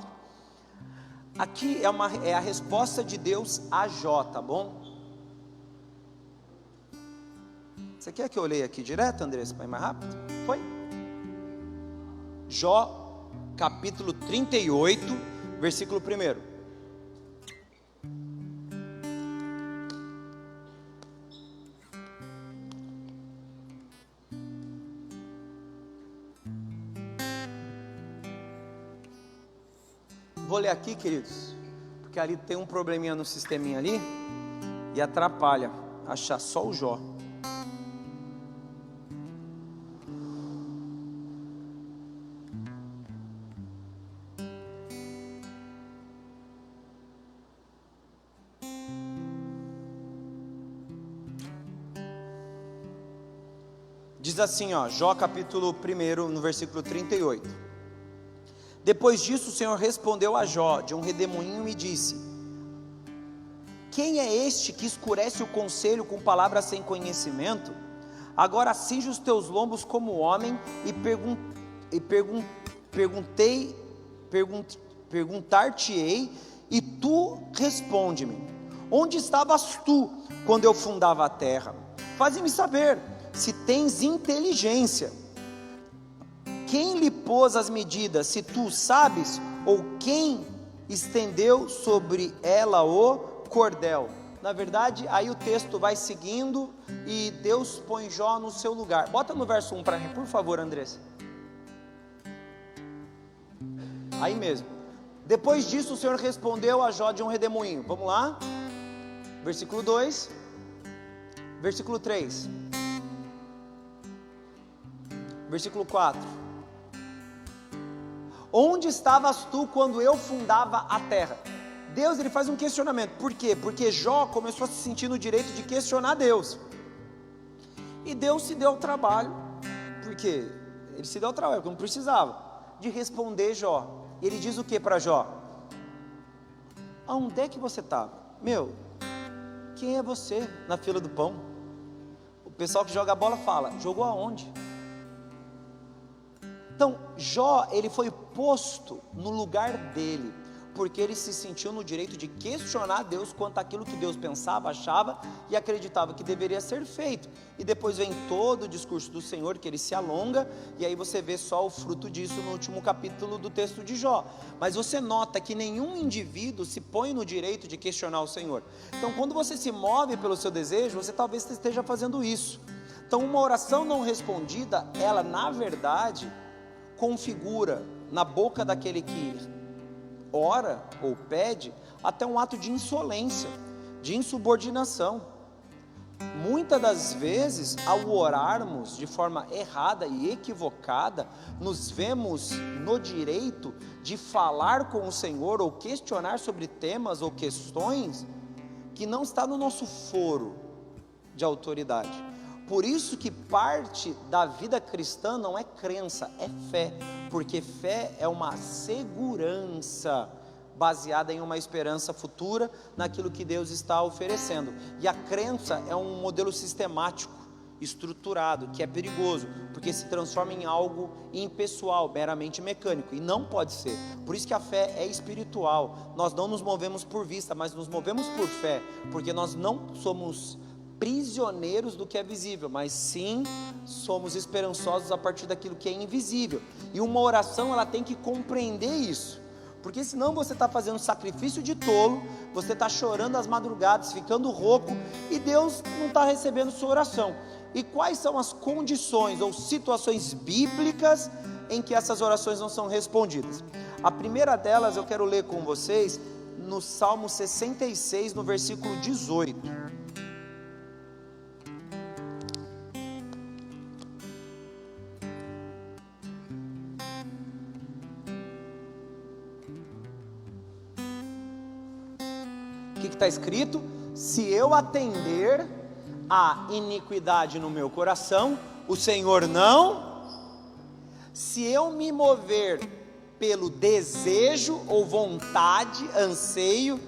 Aqui é a resposta de Deus a Jó, tá bom? Você quer que eu leia aqui direto, Andressa, para ir mais rápido? Foi? Jó, capítulo 38, versículo 1. Vou ler aqui, queridos, porque ali tem um probleminha no sisteminha ali, e atrapalha achar só o Jó. Diz assim, ó, Jó capítulo 1, no versículo 38. Depois disso o Senhor respondeu a Jó de um redemoinho e disse: quem é este que escurece o conselho com palavras sem conhecimento? Agora cinge os teus lombos como homem e perguntar-te-ei, e tu responde-me. Onde estavas tu quando eu fundava a terra? Faze-me saber se tens inteligência. Quem lhe pôs as medidas, se tu sabes? Ou quem estendeu sobre ela o cordel? Na verdade, aí o texto vai seguindo e Deus põe Jó no seu lugar. Bota no verso 1 para mim, por favor, Andressa. Aí mesmo. Depois disso o Senhor respondeu a Jó de um redemoinho. Vamos lá? Versículo 2. Versículo 3. Versículo 4. Onde estavas tu quando eu fundava a terra? Deus, ele faz um questionamento. Por quê? Porque Jó começou a se sentir no direito de questionar Deus. E Deus se deu ao trabalho, porque ele se deu ao trabalho, porque não precisava, de responder Jó. E ele diz o que para Jó? Aonde é que você estava? Quem é você na fila do pão? O pessoal que joga a bola fala: jogou aonde? Então, Jó, ele foi posto no lugar dele, porque ele se sentiu no direito de questionar Deus quanto àquilo que Deus pensava, achava e acreditava que deveria ser feito. E depois vem todo o discurso do Senhor, que ele se alonga, e aí você vê só o fruto disso no último capítulo do texto de Jó. Mas você nota que nenhum indivíduo se põe no direito de questionar o Senhor. Então, quando você se move pelo seu desejo, você talvez esteja fazendo isso. Então, uma oração não respondida, ela na verdade configura na boca daquele que ora ou pede até um ato de insolência, de insubordinação. Muitas das vezes, ao orarmos de forma errada e equivocada, nos vemos no direito de falar com o Senhor ou questionar sobre temas ou questões que não está no nosso foro de autoridade. Por isso que parte da vida cristã não é crença, é fé, porque fé é uma segurança baseada em uma esperança futura naquilo que Deus está oferecendo. E a crença é um modelo sistemático, estruturado, que é perigoso, porque se transforma em algo impessoal, meramente mecânico, e não pode ser. Por isso que a fé é espiritual. Nós não nos movemos por vista, mas nos movemos por fé, porque nós não somos prisioneiros do que é visível, mas sim somos esperançosos a partir daquilo que é invisível. E uma oração, ela tem que compreender isso, porque senão você está fazendo sacrifício de tolo, você está chorando às madrugadas, ficando rouco, e Deus não está recebendo sua oração. E quais são as condições ou situações bíblicas em que essas orações não são respondidas? A primeira delas eu quero ler com vocês no Salmo 66, no versículo 18. O que está escrito? Se eu atender a iniquidade no meu coração, o Senhor não. Se eu me mover pelo desejo ou vontade, anseio,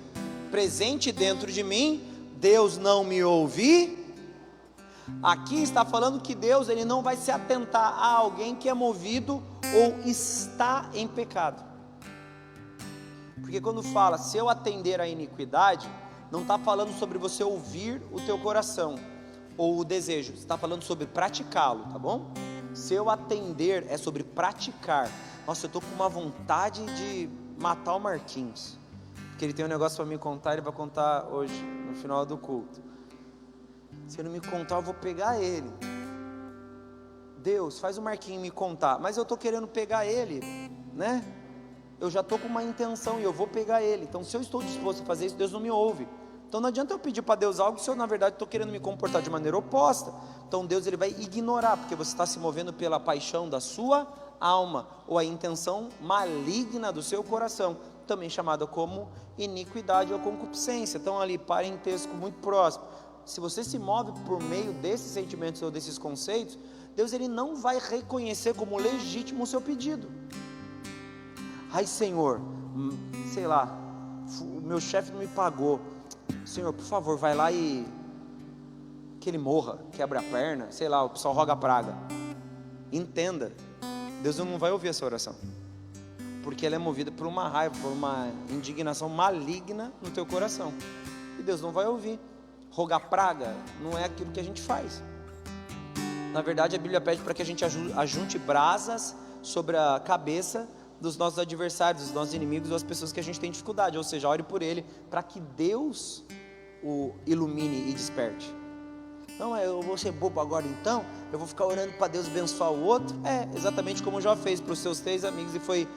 presente dentro de mim, Deus não me ouve. Aqui está falando que Deus, ele não vai se atentar a alguém que é movido ou está em pecado. Porque quando fala, se eu atender à iniquidade, não está falando sobre você ouvir o teu coração, ou o desejo, está falando sobre praticá-lo, tá bom? Se eu atender, é sobre praticar. Nossa, eu estou com uma vontade de matar o Marquinhos, porque ele tem um negócio para me contar, ele vai contar hoje, no final do culto. Se ele não me contar, eu vou pegar ele. Deus, faz o Marquinhos me contar, mas eu estou querendo pegar ele, né? Eu já estou com uma intenção e eu vou pegar ele. Então, se eu estou disposto a fazer isso, Deus não me ouve. Então, não adianta eu pedir para Deus algo se eu, na verdade, estou querendo me comportar de maneira oposta. Então, Deus, ele vai ignorar, porque você está se movendo pela paixão da sua alma, ou a intenção maligna do seu coração, também chamada como iniquidade ou concupiscência. Então, ali, parentesco muito próximo. Se você se move por meio desses sentimentos ou desses conceitos, Deus, ele não vai reconhecer como legítimo o seu pedido. Ai, Senhor, sei lá, o meu chefe não me pagou. Senhor, por favor, vai lá e que ele morra, quebra a perna, sei lá, o pessoal roga a praga. Entenda, Deus não vai ouvir essa oração, porque ela é movida por uma raiva, por uma indignação maligna no teu coração, e Deus não vai ouvir. Rogar praga não é aquilo que a gente faz. Na verdade, a Bíblia pede para que a gente ajunte brasas sobre a cabeça dos nossos adversários, dos nossos inimigos, das pessoas que a gente tem dificuldade, ou seja, ore por ele, para que Deus o ilumine e desperte. Não, eu vou ser bobo agora então, eu vou ficar orando para Deus abençoar o outro. É exatamente como Jó fez para os seus 3 amigos e foi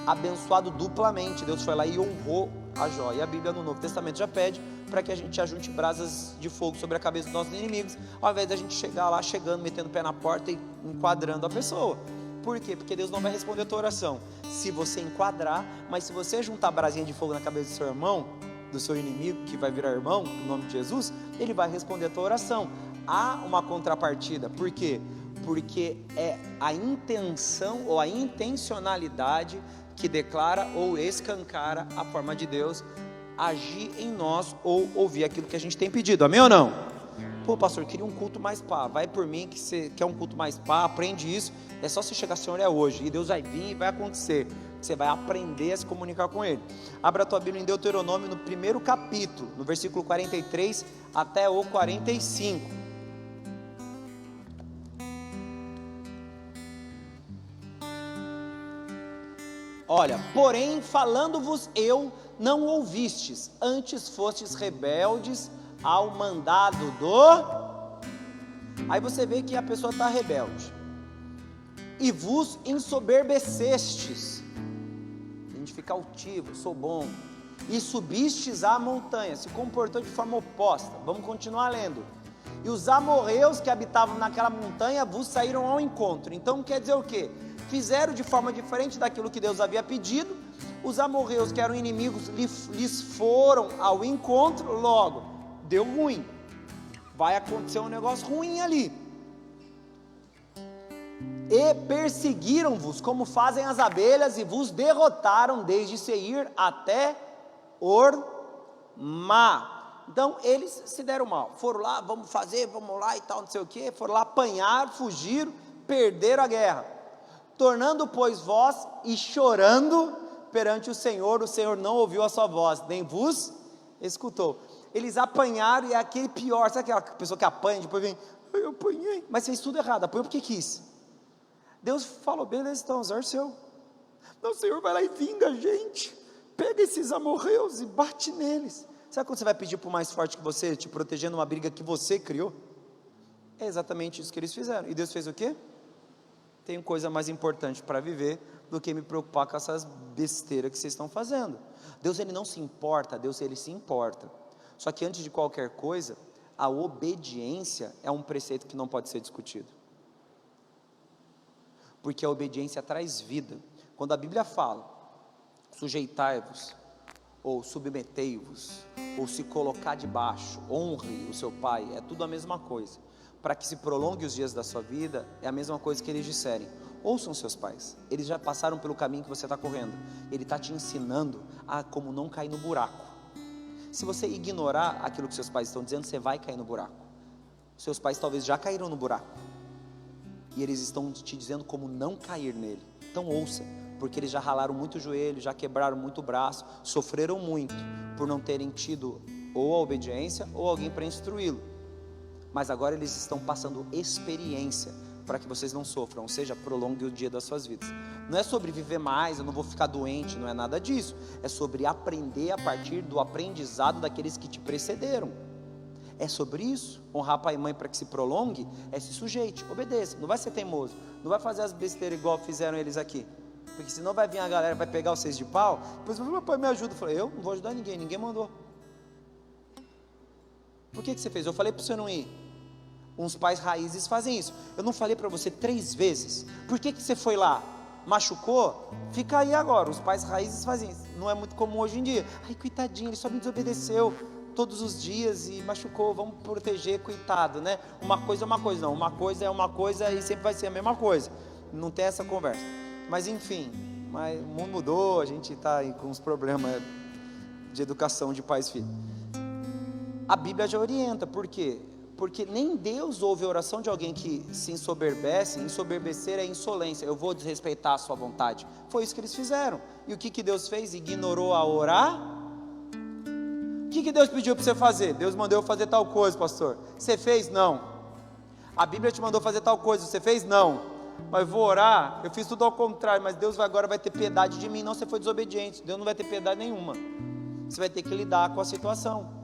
abençoado duplamente. Deus foi lá e honrou a Jó. E a Bíblia no Novo Testamento já pede para que a gente ajunte brasas de fogo sobre a cabeça dos nossos inimigos, ao invés da gente chegar lá, chegando, metendo o pé na porta e enquadrando a pessoa. Por quê? Porque Deus não vai responder a tua oração se você enquadrar, mas se você juntar brasinha de fogo na cabeça do seu irmão, do seu inimigo, que vai virar irmão, no nome de Jesus, ele vai responder a tua oração. Há uma contrapartida. Por quê? Porque é a intenção ou a intencionalidade que declara ou escancara a forma de Deus agir em nós ou ouvir aquilo que a gente tem pedido, amém ou não? Pô, pastor, eu queria um culto mais pá, vai por mim que você quer um culto mais pá, aprende isso, é só você chegar, Senhor, é hoje, e Deus vai vir e vai acontecer, você vai aprender a se comunicar com Ele. Abra a tua Bíblia em Deuteronômio, no primeiro capítulo, no versículo 43 até o 45. Olha, porém, falando-vos eu, não ouvistes, antes fostes rebeldes ao mandado do... Aí você vê que a pessoa está rebelde. E vos ensoberbecestes. A gente fica altivo, sou bom. E subistes à montanha, se comportou de forma oposta. Vamos continuar lendo. E os amorreus que habitavam naquela montanha vos saíram ao encontro. Então quer dizer o quê? Fizeram de forma diferente daquilo que Deus havia pedido. Os amorreus que eram inimigos lhes foram ao encontro. Logo, deu ruim, vai acontecer um negócio ruim ali. E perseguiram-vos como fazem as abelhas, e vos derrotaram desde Seir até Hormá. Então eles se deram mal, foram lá, vamos fazer, vamos lá e tal, não sei o que, foram lá apanhar, fugiram, perderam a guerra. Tornando, pois, vós e chorando perante o Senhor não ouviu a sua voz, nem vos escutou. Eles apanharam, e é aquele pior, sabe aquela pessoa que apanha, depois vem, eu apanhei, mas fez tudo errado, apanhou porque quis. Deus falou, beleza, então, azar seu. Não, o Senhor vai lá e vinga a gente, pega esses amorreus e bate neles. Sabe quando você vai pedir para o mais forte que você, te protegendo uma briga que você criou? É exatamente isso que eles fizeram. E Deus fez o quê? Tenho coisa mais importante para viver do que me preocupar com essas besteiras que vocês estão fazendo. Deus, Ele não se importa, Deus, Ele se importa. Só que antes de qualquer coisa, a obediência é um preceito que não pode ser discutido. Porque a obediência traz vida. Quando a Bíblia fala, sujeitai-vos, ou submetei-vos, ou se colocar debaixo, honre o seu pai, é tudo a mesma coisa. Para que se prolongue os dias da sua vida, é a mesma coisa que eles disserem. Ouçam seus pais, eles já passaram pelo caminho que você está correndo. Ele está te ensinando a como não cair no buraco. Se você ignorar aquilo que seus pais estão dizendo, você vai cair no buraco. Seus pais talvez já caíram no buraco, e eles estão te dizendo como não cair nele. Então ouça, porque eles já ralaram muito o joelho, já quebraram muito o braço, sofreram muito por não terem tido ou a obediência ou alguém para instruí-lo. Mas agora eles estão passando experiência para que vocês não sofram, ou seja, prolongue o dia das suas vidas. Não é sobre viver mais, eu não vou ficar doente, não é nada disso. É sobre aprender a partir do aprendizado daqueles que te precederam. É sobre isso. Honrar pai e mãe para que se prolongue, é se sujeite, obedeça, não vai ser teimoso, não vai fazer as besteiras igual fizeram eles aqui, porque senão vai vir a galera, vai pegar vocês de pau, depois meu pai me ajuda. Eu falei, eu não vou ajudar ninguém, ninguém mandou. Por que você fez? Eu falei para você não ir. Uns pais raízes fazem isso. Eu não falei para você 3 vezes? Por que você foi lá? Machucou? Fica aí agora. Os pais raízes fazem isso. Não é muito comum hoje em dia. Ai, coitadinho, ele só me desobedeceu todos os dias e machucou, vamos proteger, coitado, né? Uma coisa é uma coisa, não. Uma coisa é uma coisa e sempre vai ser a mesma coisa. Não tem essa conversa. Mas enfim, o mundo mudou, a gente está com uns problemas de educação de pais e filhos. A Bíblia já orienta, por quê? Porque nem Deus ouve a oração de alguém que se ensoberbece. Ensoberbecer é insolência, eu vou desrespeitar a sua vontade. Foi isso que eles fizeram. E o que Deus fez? Ignorou a orar. O que Deus pediu para você fazer? Deus mandou eu fazer tal coisa, pastor. Você fez? Não. A Bíblia te mandou fazer tal coisa, você fez? Não. Mas vou orar, eu fiz tudo ao contrário, mas Deus agora vai ter piedade de mim. Não, você foi desobediente, Deus não vai ter piedade nenhuma. Você vai ter que lidar com a situação.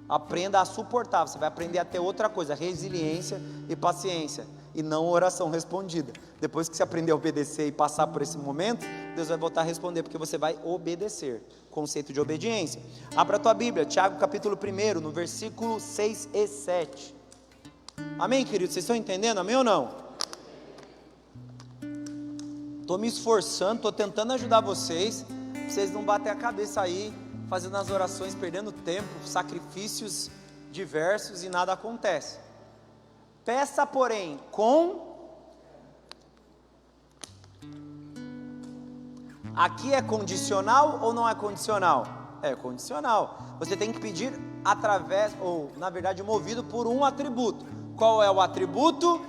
Aprenda a suportar, você vai aprender a ter outra coisa, resiliência e paciência, e não oração respondida. Depois que você aprender a obedecer e passar por esse momento, Deus vai voltar a responder, porque você vai obedecer. Conceito de obediência. Abra a tua Bíblia, Tiago capítulo 1, no versículo 6 e 7. Amém, queridos? Vocês estão entendendo? Amém ou não? Estou me esforçando, estou tentando ajudar vocês não baterem a cabeça aí, fazendo as orações, perdendo tempo, sacrifícios diversos e nada acontece. Peça, porém, aqui é condicional ou não é condicional? É condicional. Você tem que pedir através, ou na verdade movido por um atributo. Qual é o atributo?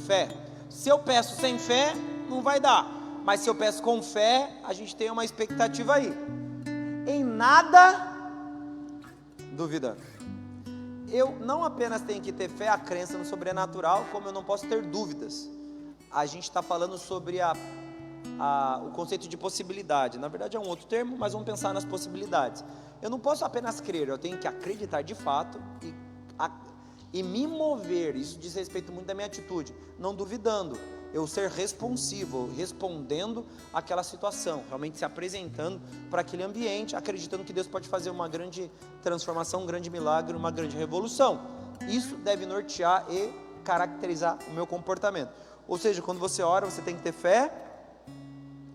Fé. Se eu peço sem fé, não vai dar. Mas se eu peço com fé, a gente tem uma expectativa aí. Em nada duvidando. Eu não apenas tenho que ter fé, a crença no sobrenatural, como eu não posso ter dúvidas. A gente está falando sobre o conceito de possibilidade. Na verdade é um outro termo, mas vamos pensar nas possibilidades. Eu não posso apenas crer, eu tenho que acreditar de fato e me mover. Isso diz respeito muito da minha atitude, não duvidando. Eu ser responsivo, respondendo àquela situação, realmente se apresentando para aquele ambiente, acreditando que Deus pode fazer uma grande transformação, um grande milagre, uma grande revolução. Isso deve nortear e caracterizar o meu comportamento. Ou seja, quando você ora, você tem que ter fé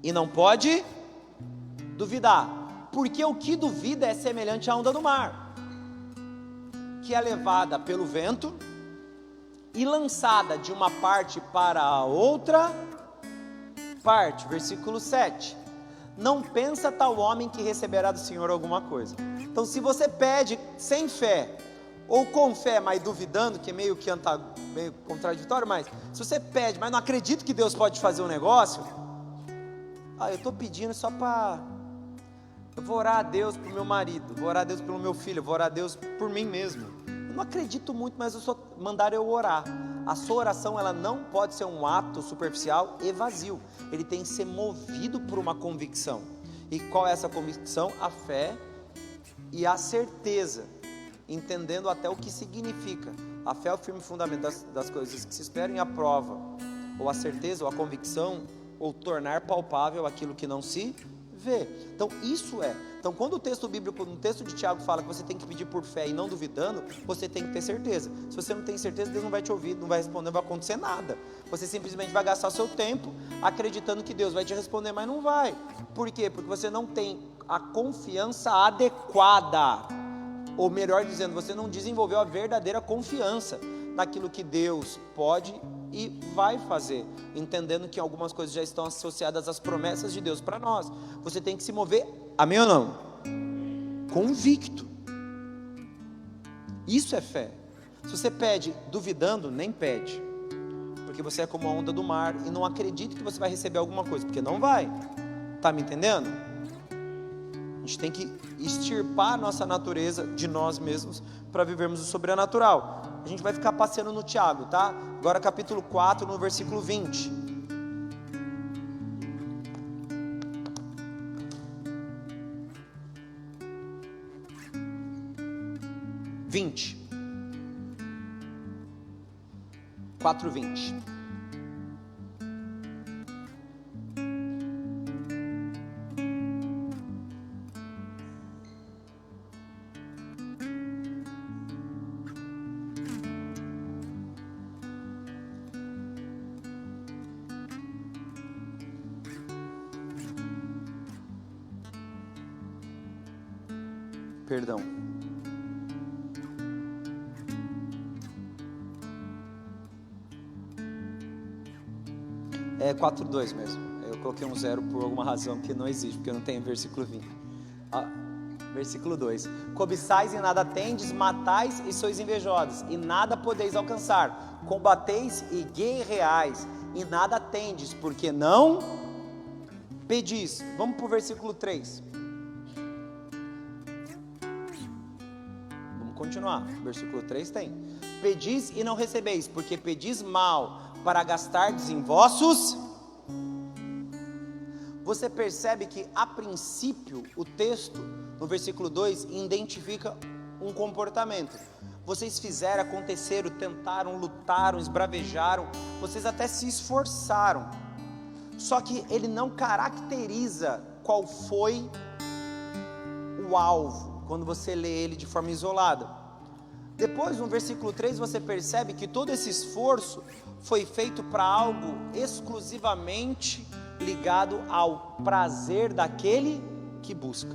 e não pode duvidar, porque o que duvida é semelhante à onda do mar, que é levada pelo vento e lançada de uma parte para a outra parte. Versículo 7. Não pensa tal homem que receberá do Senhor alguma coisa. Então, se você pede sem fé, ou com fé, mas duvidando, que é meio contraditório, mas se você pede, mas não acredita que Deus pode fazer um negócio, eu estou pedindo só para... Eu vou orar a Deus para o meu marido, vou orar a Deus pelo meu filho, vou orar a Deus por mim mesmo. Não acredito muito, mas mandaram eu orar. A sua oração, ela não pode ser um ato superficial e vazio. Ele tem que ser movido por uma convicção. E qual é essa convicção? A fé e a certeza, entendendo até o que significa. A fé é o firme fundamento das coisas que se esperam, e a prova, ou a certeza, ou a convicção, ou tornar palpável aquilo que não se vê. Então isso é. Então quando o texto bíblico, no texto de Tiago fala que você tem que pedir por fé e não duvidando, você tem que ter certeza. Se você não tem certeza, Deus não vai te ouvir, não vai responder, não vai acontecer nada. Você simplesmente vai gastar seu tempo acreditando que Deus vai te responder, mas não vai. Por quê? Porque você não tem a confiança adequada, ou melhor dizendo, você não desenvolveu a verdadeira confiança naquilo que Deus pode e vai fazer, entendendo que algumas coisas já estão associadas às promessas de Deus para nós. Você tem que se mover, amém ou não? Convicto. Isso é fé. Se você pede duvidando, nem pede, porque você é como a onda do mar e não acredita que você vai receber alguma coisa, porque não vai. Tá me entendendo? A gente tem que extirpar a nossa natureza de nós mesmos para vivermos o sobrenatural. A gente vai ficar passeando no Tiago, tá? Agora capítulo 4, no versículo 20. (20) 4:20. Perdão. É 4:2 mesmo. Eu coloquei um 0 por alguma razão que não existe, porque não tem versículo 20. Versículo 2. Cobiçais e nada tendes, matais e sois invejosos, e nada podeis alcançar. Combateis e guerreais, e nada tendes, porque não pedis. Vamos para o versículo 3. Continuar, versículo 3 tem: pedis e não recebeis, porque pedis mal, para gastardes em vossos. Você percebe que a princípio o texto no versículo 2 identifica um comportamento. Vocês fizeram, aconteceram, tentaram, lutaram, esbravejaram, vocês até se esforçaram, só que ele não caracteriza qual foi o alvo quando você lê ele de forma isolada. Depois, no versículo 3, você percebe que todo esse esforço foi feito para algo exclusivamente ligado ao prazer daquele que busca.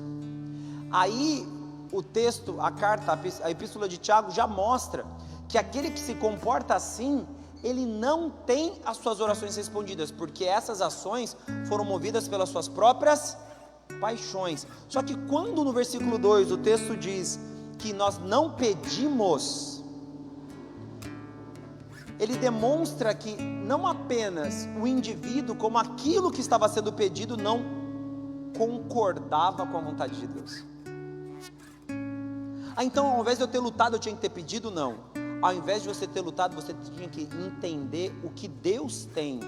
Aí, o texto, a carta, a epístola de Tiago já mostra que aquele que se comporta assim, ele não tem as suas orações respondidas, porque essas ações foram movidas pelas suas próprias paixões. Só que quando no versículo 2 o texto diz que nós não pedimos, ele demonstra que não apenas o indivíduo, como aquilo que estava sendo pedido, não concordava com a vontade de Deus. Então, ao invés de eu ter lutado, eu tinha que ter pedido? Não. Ao invés de você ter lutado, você tinha que entender o que Deus tem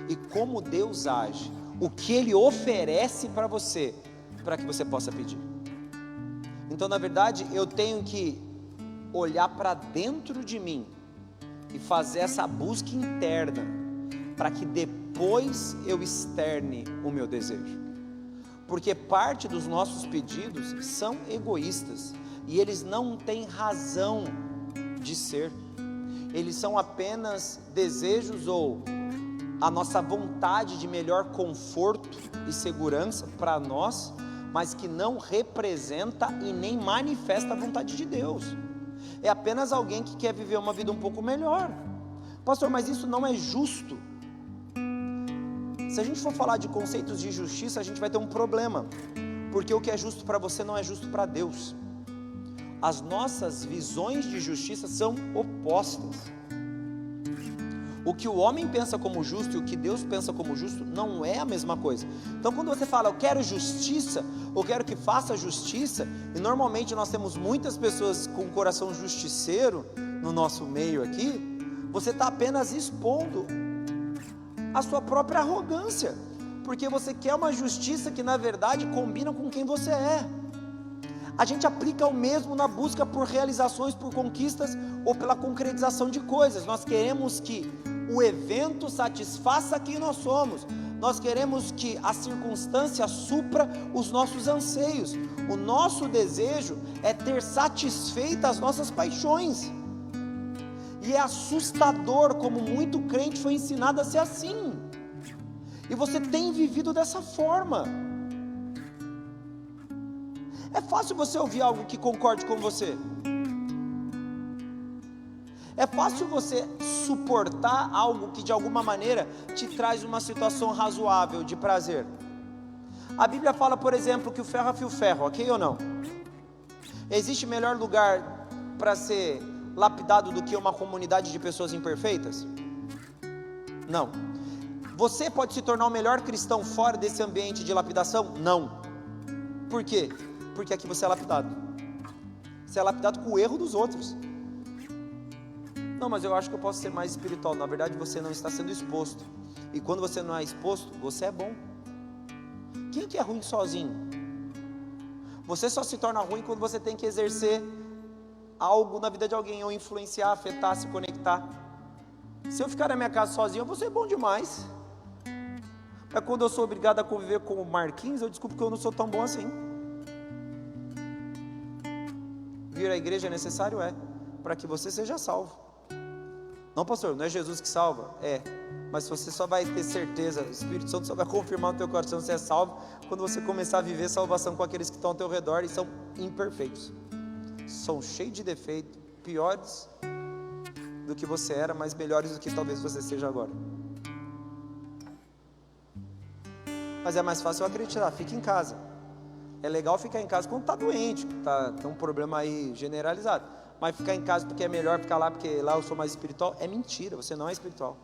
e como Deus age, o que Ele oferece para você, para que você possa pedir. Então, na verdade, eu tenho que olhar para dentro de mim e fazer essa busca interna, para que depois eu externe o meu desejo. Porque parte dos nossos pedidos são egoístas, e eles não têm razão de ser. Eles são apenas desejos ou a nossa vontade de melhor conforto e segurança para nós, mas que não representa e nem manifesta a vontade de Deus. É apenas alguém que quer viver uma vida um pouco melhor. Pastor, mas isso não é justo. Se a gente for falar de conceitos de justiça, a gente vai ter um problema, porque o que é justo para você não é justo para Deus. As nossas visões de justiça são opostas. O que o homem pensa como justo e o que Deus pensa como justo não é a mesma coisa. Então, quando você fala, eu quero justiça, ou quero que faça justiça, e normalmente nós temos muitas pessoas com um coração justiceiro no nosso meio aqui, você está apenas expondo a sua própria arrogância, porque você quer uma justiça que na verdade combina com quem você é. A gente aplica o mesmo na busca por realizações, por conquistas ou pela concretização de coisas. Nós queremos que o evento satisfaça quem nós somos. Nós queremos que a circunstância supra os nossos anseios. O nosso desejo é ter satisfeitas as nossas paixões. E é assustador como muito crente foi ensinado a ser assim. E você tem vivido dessa forma. É fácil você ouvir algo que concorde com você. É fácil você suportar algo que de alguma maneira te traz uma situação razoável de prazer. A Bíblia fala, por exemplo, que o ferro afia o ferro, ok ou não? Existe melhor lugar para ser lapidado do que uma comunidade de pessoas imperfeitas? Não. Você pode se tornar o melhor cristão fora desse ambiente de lapidação? Não. Por quê? Porque aqui você é lapidado. Você é lapidado com o erro dos outros. Não, mas eu acho que eu posso ser mais espiritual. Na verdade, você não está sendo exposto. E quando você não é exposto, você é bom. Quem que é ruim sozinho? Você só se torna ruim quando você tem que exercer algo na vida de alguém, ou influenciar, afetar, se conectar. Se eu ficar na minha casa sozinho, eu vou ser bom demais. Mas quando eu sou obrigado a conviver com o Marquinhos, eu descubro que eu não sou tão bom assim. Vir à igreja é necessário? É, para que você seja salvo. Não, pastor, não é Jesus que salva? É, mas você só vai ter certeza, o Espírito Santo só vai confirmar no teu coração que você é salvo quando você começar a viver salvação com aqueles que estão ao teu redor e são imperfeitos, são cheios de defeito, piores do que você era, mas melhores do que talvez você seja agora. Mas é mais fácil eu acreditar, fica em casa. É legal ficar em casa quando está doente, tem um problema aí generalizado. Mas ficar em casa porque é melhor ficar lá, porque lá eu sou mais espiritual, é mentira, você não é espiritual.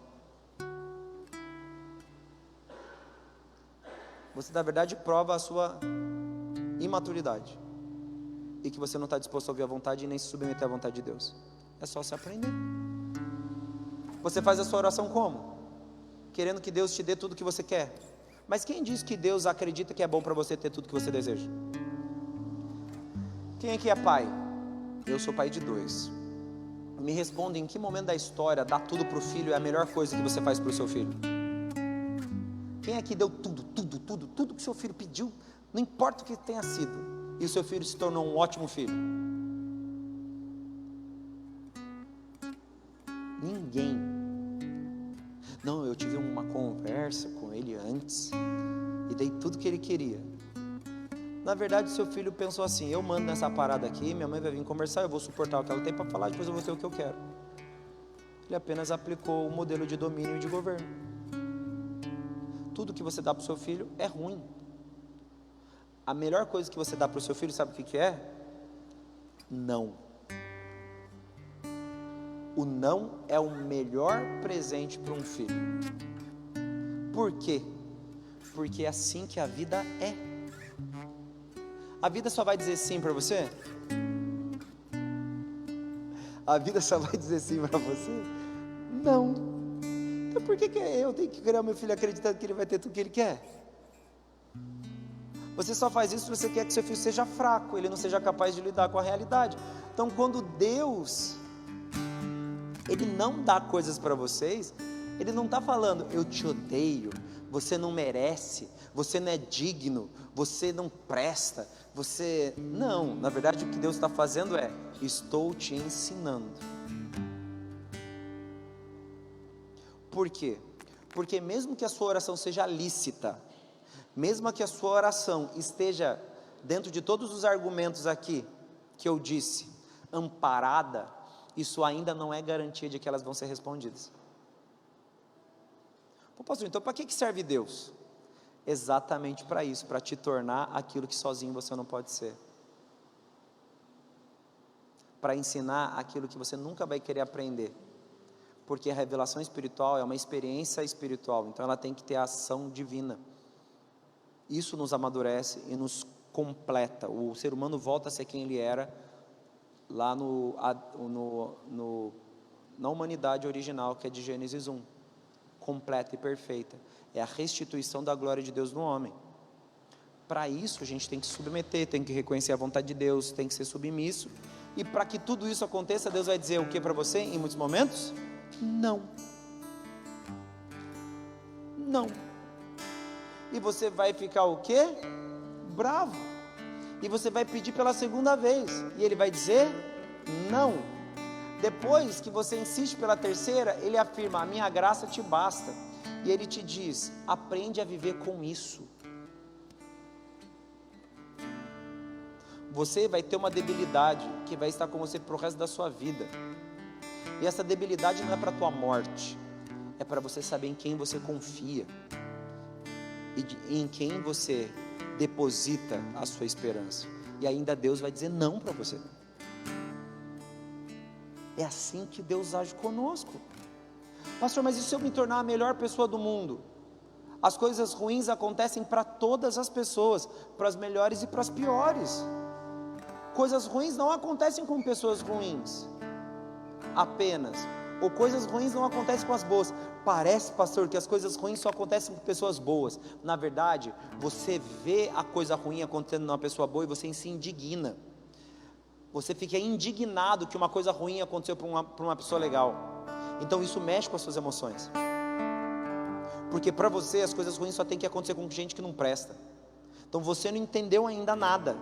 Você na verdade prova a sua imaturidade. E que você não está disposto a ouvir a vontade e nem se submeter à vontade de Deus. É só se aprender. Você faz a sua oração como? Querendo que Deus te dê tudo o que você quer. Mas quem diz que Deus acredita que é bom para você ter tudo o que você deseja? Quem aqui é pai? Eu sou pai de 2. Me responda, em que momento da história dar tudo para o filho é a melhor coisa que você faz para o seu filho? Quem aqui deu tudo que o seu filho pediu, não importa o que tenha sido, e o seu filho se tornou um ótimo filho? Ninguém. Não, eu tive uma conversa com ele antes e dei tudo que ele queria. Na verdade, seu filho pensou assim: eu mando nessa parada aqui, minha mãe vai vir conversar, eu vou suportar o que ela tem para falar, depois eu vou ter o que eu quero. Ele apenas aplicou o modelo de domínio e de governo. Tudo que você dá para o seu filho é ruim. A melhor coisa que você dá para o seu filho, sabe o que é? Não. O não é o melhor presente para um filho. Por quê? Porque é assim que a vida é. A vida só vai dizer sim para você? A vida só vai dizer sim para você? Não. Então por que eu tenho que criar meu filho acreditando que ele vai ter tudo que ele quer? Você só faz isso se você quer que seu filho seja fraco, ele não seja capaz de lidar com a realidade. Então quando Deus, Ele não dá coisas para vocês, Ele não está falando, eu te odeio, você não merece, você não é digno, você não presta, você... Não, na verdade o que Deus está fazendo é, estou te ensinando. Por quê? Porque mesmo que a sua oração seja lícita, mesmo que a sua oração esteja dentro de todos os argumentos aqui, que eu disse, amparada, isso ainda não é garantia de que elas vão ser respondidas. Pô, pastor, então para que serve Deus? Exatamente para isso, para te tornar aquilo que sozinho você não pode ser. Para ensinar aquilo que você nunca vai querer aprender. Porque a revelação espiritual é uma experiência espiritual, então ela tem que ter a ação divina. Isso nos amadurece e nos completa. O ser humano volta a ser quem ele era lá na humanidade original, que é de Gênesis 1. Completa e perfeita. É a restituição da glória de Deus no homem. Para isso a gente tem que se submeter, tem que reconhecer a vontade de Deus, tem que ser submisso. E para que tudo isso aconteça, Deus vai dizer o que para você em muitos momentos? Não. Não. E você vai ficar o quê? Bravo. E você vai pedir pela segunda vez, e Ele vai dizer não. Depois que você insiste pela terceira, Ele afirma, a minha graça te basta. E Ele te diz, aprende a viver com isso. Você vai ter uma debilidade que vai estar com você para o resto da sua vida. E essa debilidade não é para a tua morte, é para você saber em quem você confia e em quem você deposita a sua esperança. E ainda Deus vai dizer não para você. É assim que Deus age conosco. Pastor, mas e se eu me tornar a melhor pessoa do mundo? As coisas ruins acontecem para todas as pessoas, para as melhores e para as piores. Coisas ruins não acontecem com pessoas ruins apenas, ou coisas ruins não acontecem com as boas. Parece, pastor, que as coisas ruins só acontecem com pessoas boas. Na verdade, você vê a coisa ruim acontecendo numa pessoa boa e você se indigna. Você fica indignado que uma coisa ruim aconteceu para uma pessoa legal. Então isso mexe com as suas emoções. Porque para você as coisas ruins só tem que acontecer com gente que não presta. Então você não entendeu ainda nada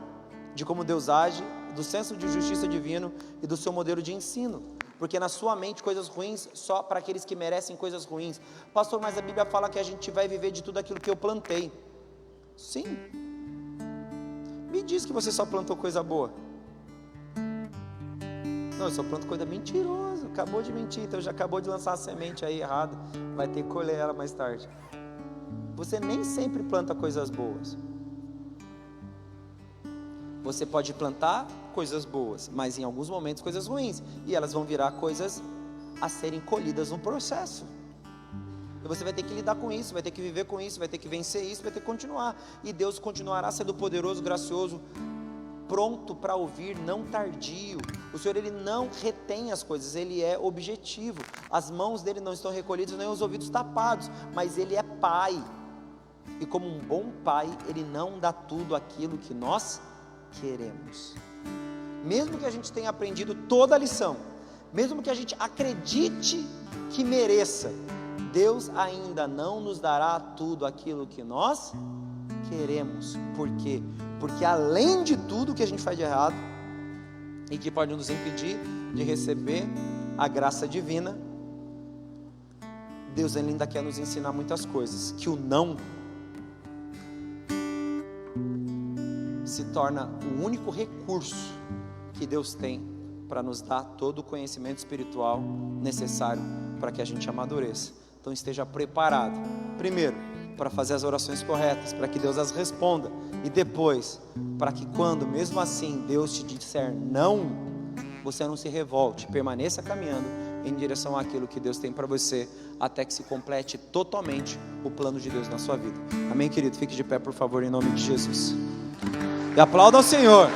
de como Deus age, do senso de justiça divino e do seu modelo de ensino. Porque na sua mente coisas ruins só para aqueles que merecem coisas ruins. Pastor, mas a Bíblia fala que a gente vai viver de tudo aquilo que eu plantei. Sim. Me diz que você só plantou coisa boa. Não, eu só planto coisa mentirosa. Acabou de mentir, então já acabou de lançar a semente aí errada. Vai ter que colher ela mais tarde. Você nem sempre planta coisas boas. Você pode plantar coisas boas, mas em alguns momentos coisas ruins, e elas vão virar coisas a serem colhidas no processo. E você vai ter que lidar com isso, vai ter que viver com isso, vai ter que vencer isso, vai ter que continuar. E Deus continuará sendo poderoso, gracioso, pronto para ouvir, não tardio. O Senhor, Ele não retém as coisas, Ele é objetivo. As mãos dEle não estão recolhidas, nem os ouvidos tapados, mas Ele é Pai. E como um bom Pai, Ele não dá tudo aquilo que nós queremos. Mesmo que a gente tenha aprendido toda a lição, mesmo que a gente acredite que mereça, Deus ainda não nos dará tudo aquilo que nós queremos. Por quê? Porque além de tudo que a gente faz de errado e que pode nos impedir de receber a graça divina, Deus ainda quer nos ensinar muitas coisas, que o não se torna o único recurso que Deus tem para nos dar todo o conhecimento espiritual necessário para que a gente amadureça. Então esteja preparado. Primeiro, para fazer as orações corretas, para que Deus as responda. E depois, para que quando mesmo assim Deus te disser não, você não se revolte, permaneça caminhando em direção àquilo que Deus tem para você, até que se complete totalmente o plano de Deus na sua vida. Amém, querido? Fique de pé, por favor, em nome de Jesus. E aplauda ao Senhor.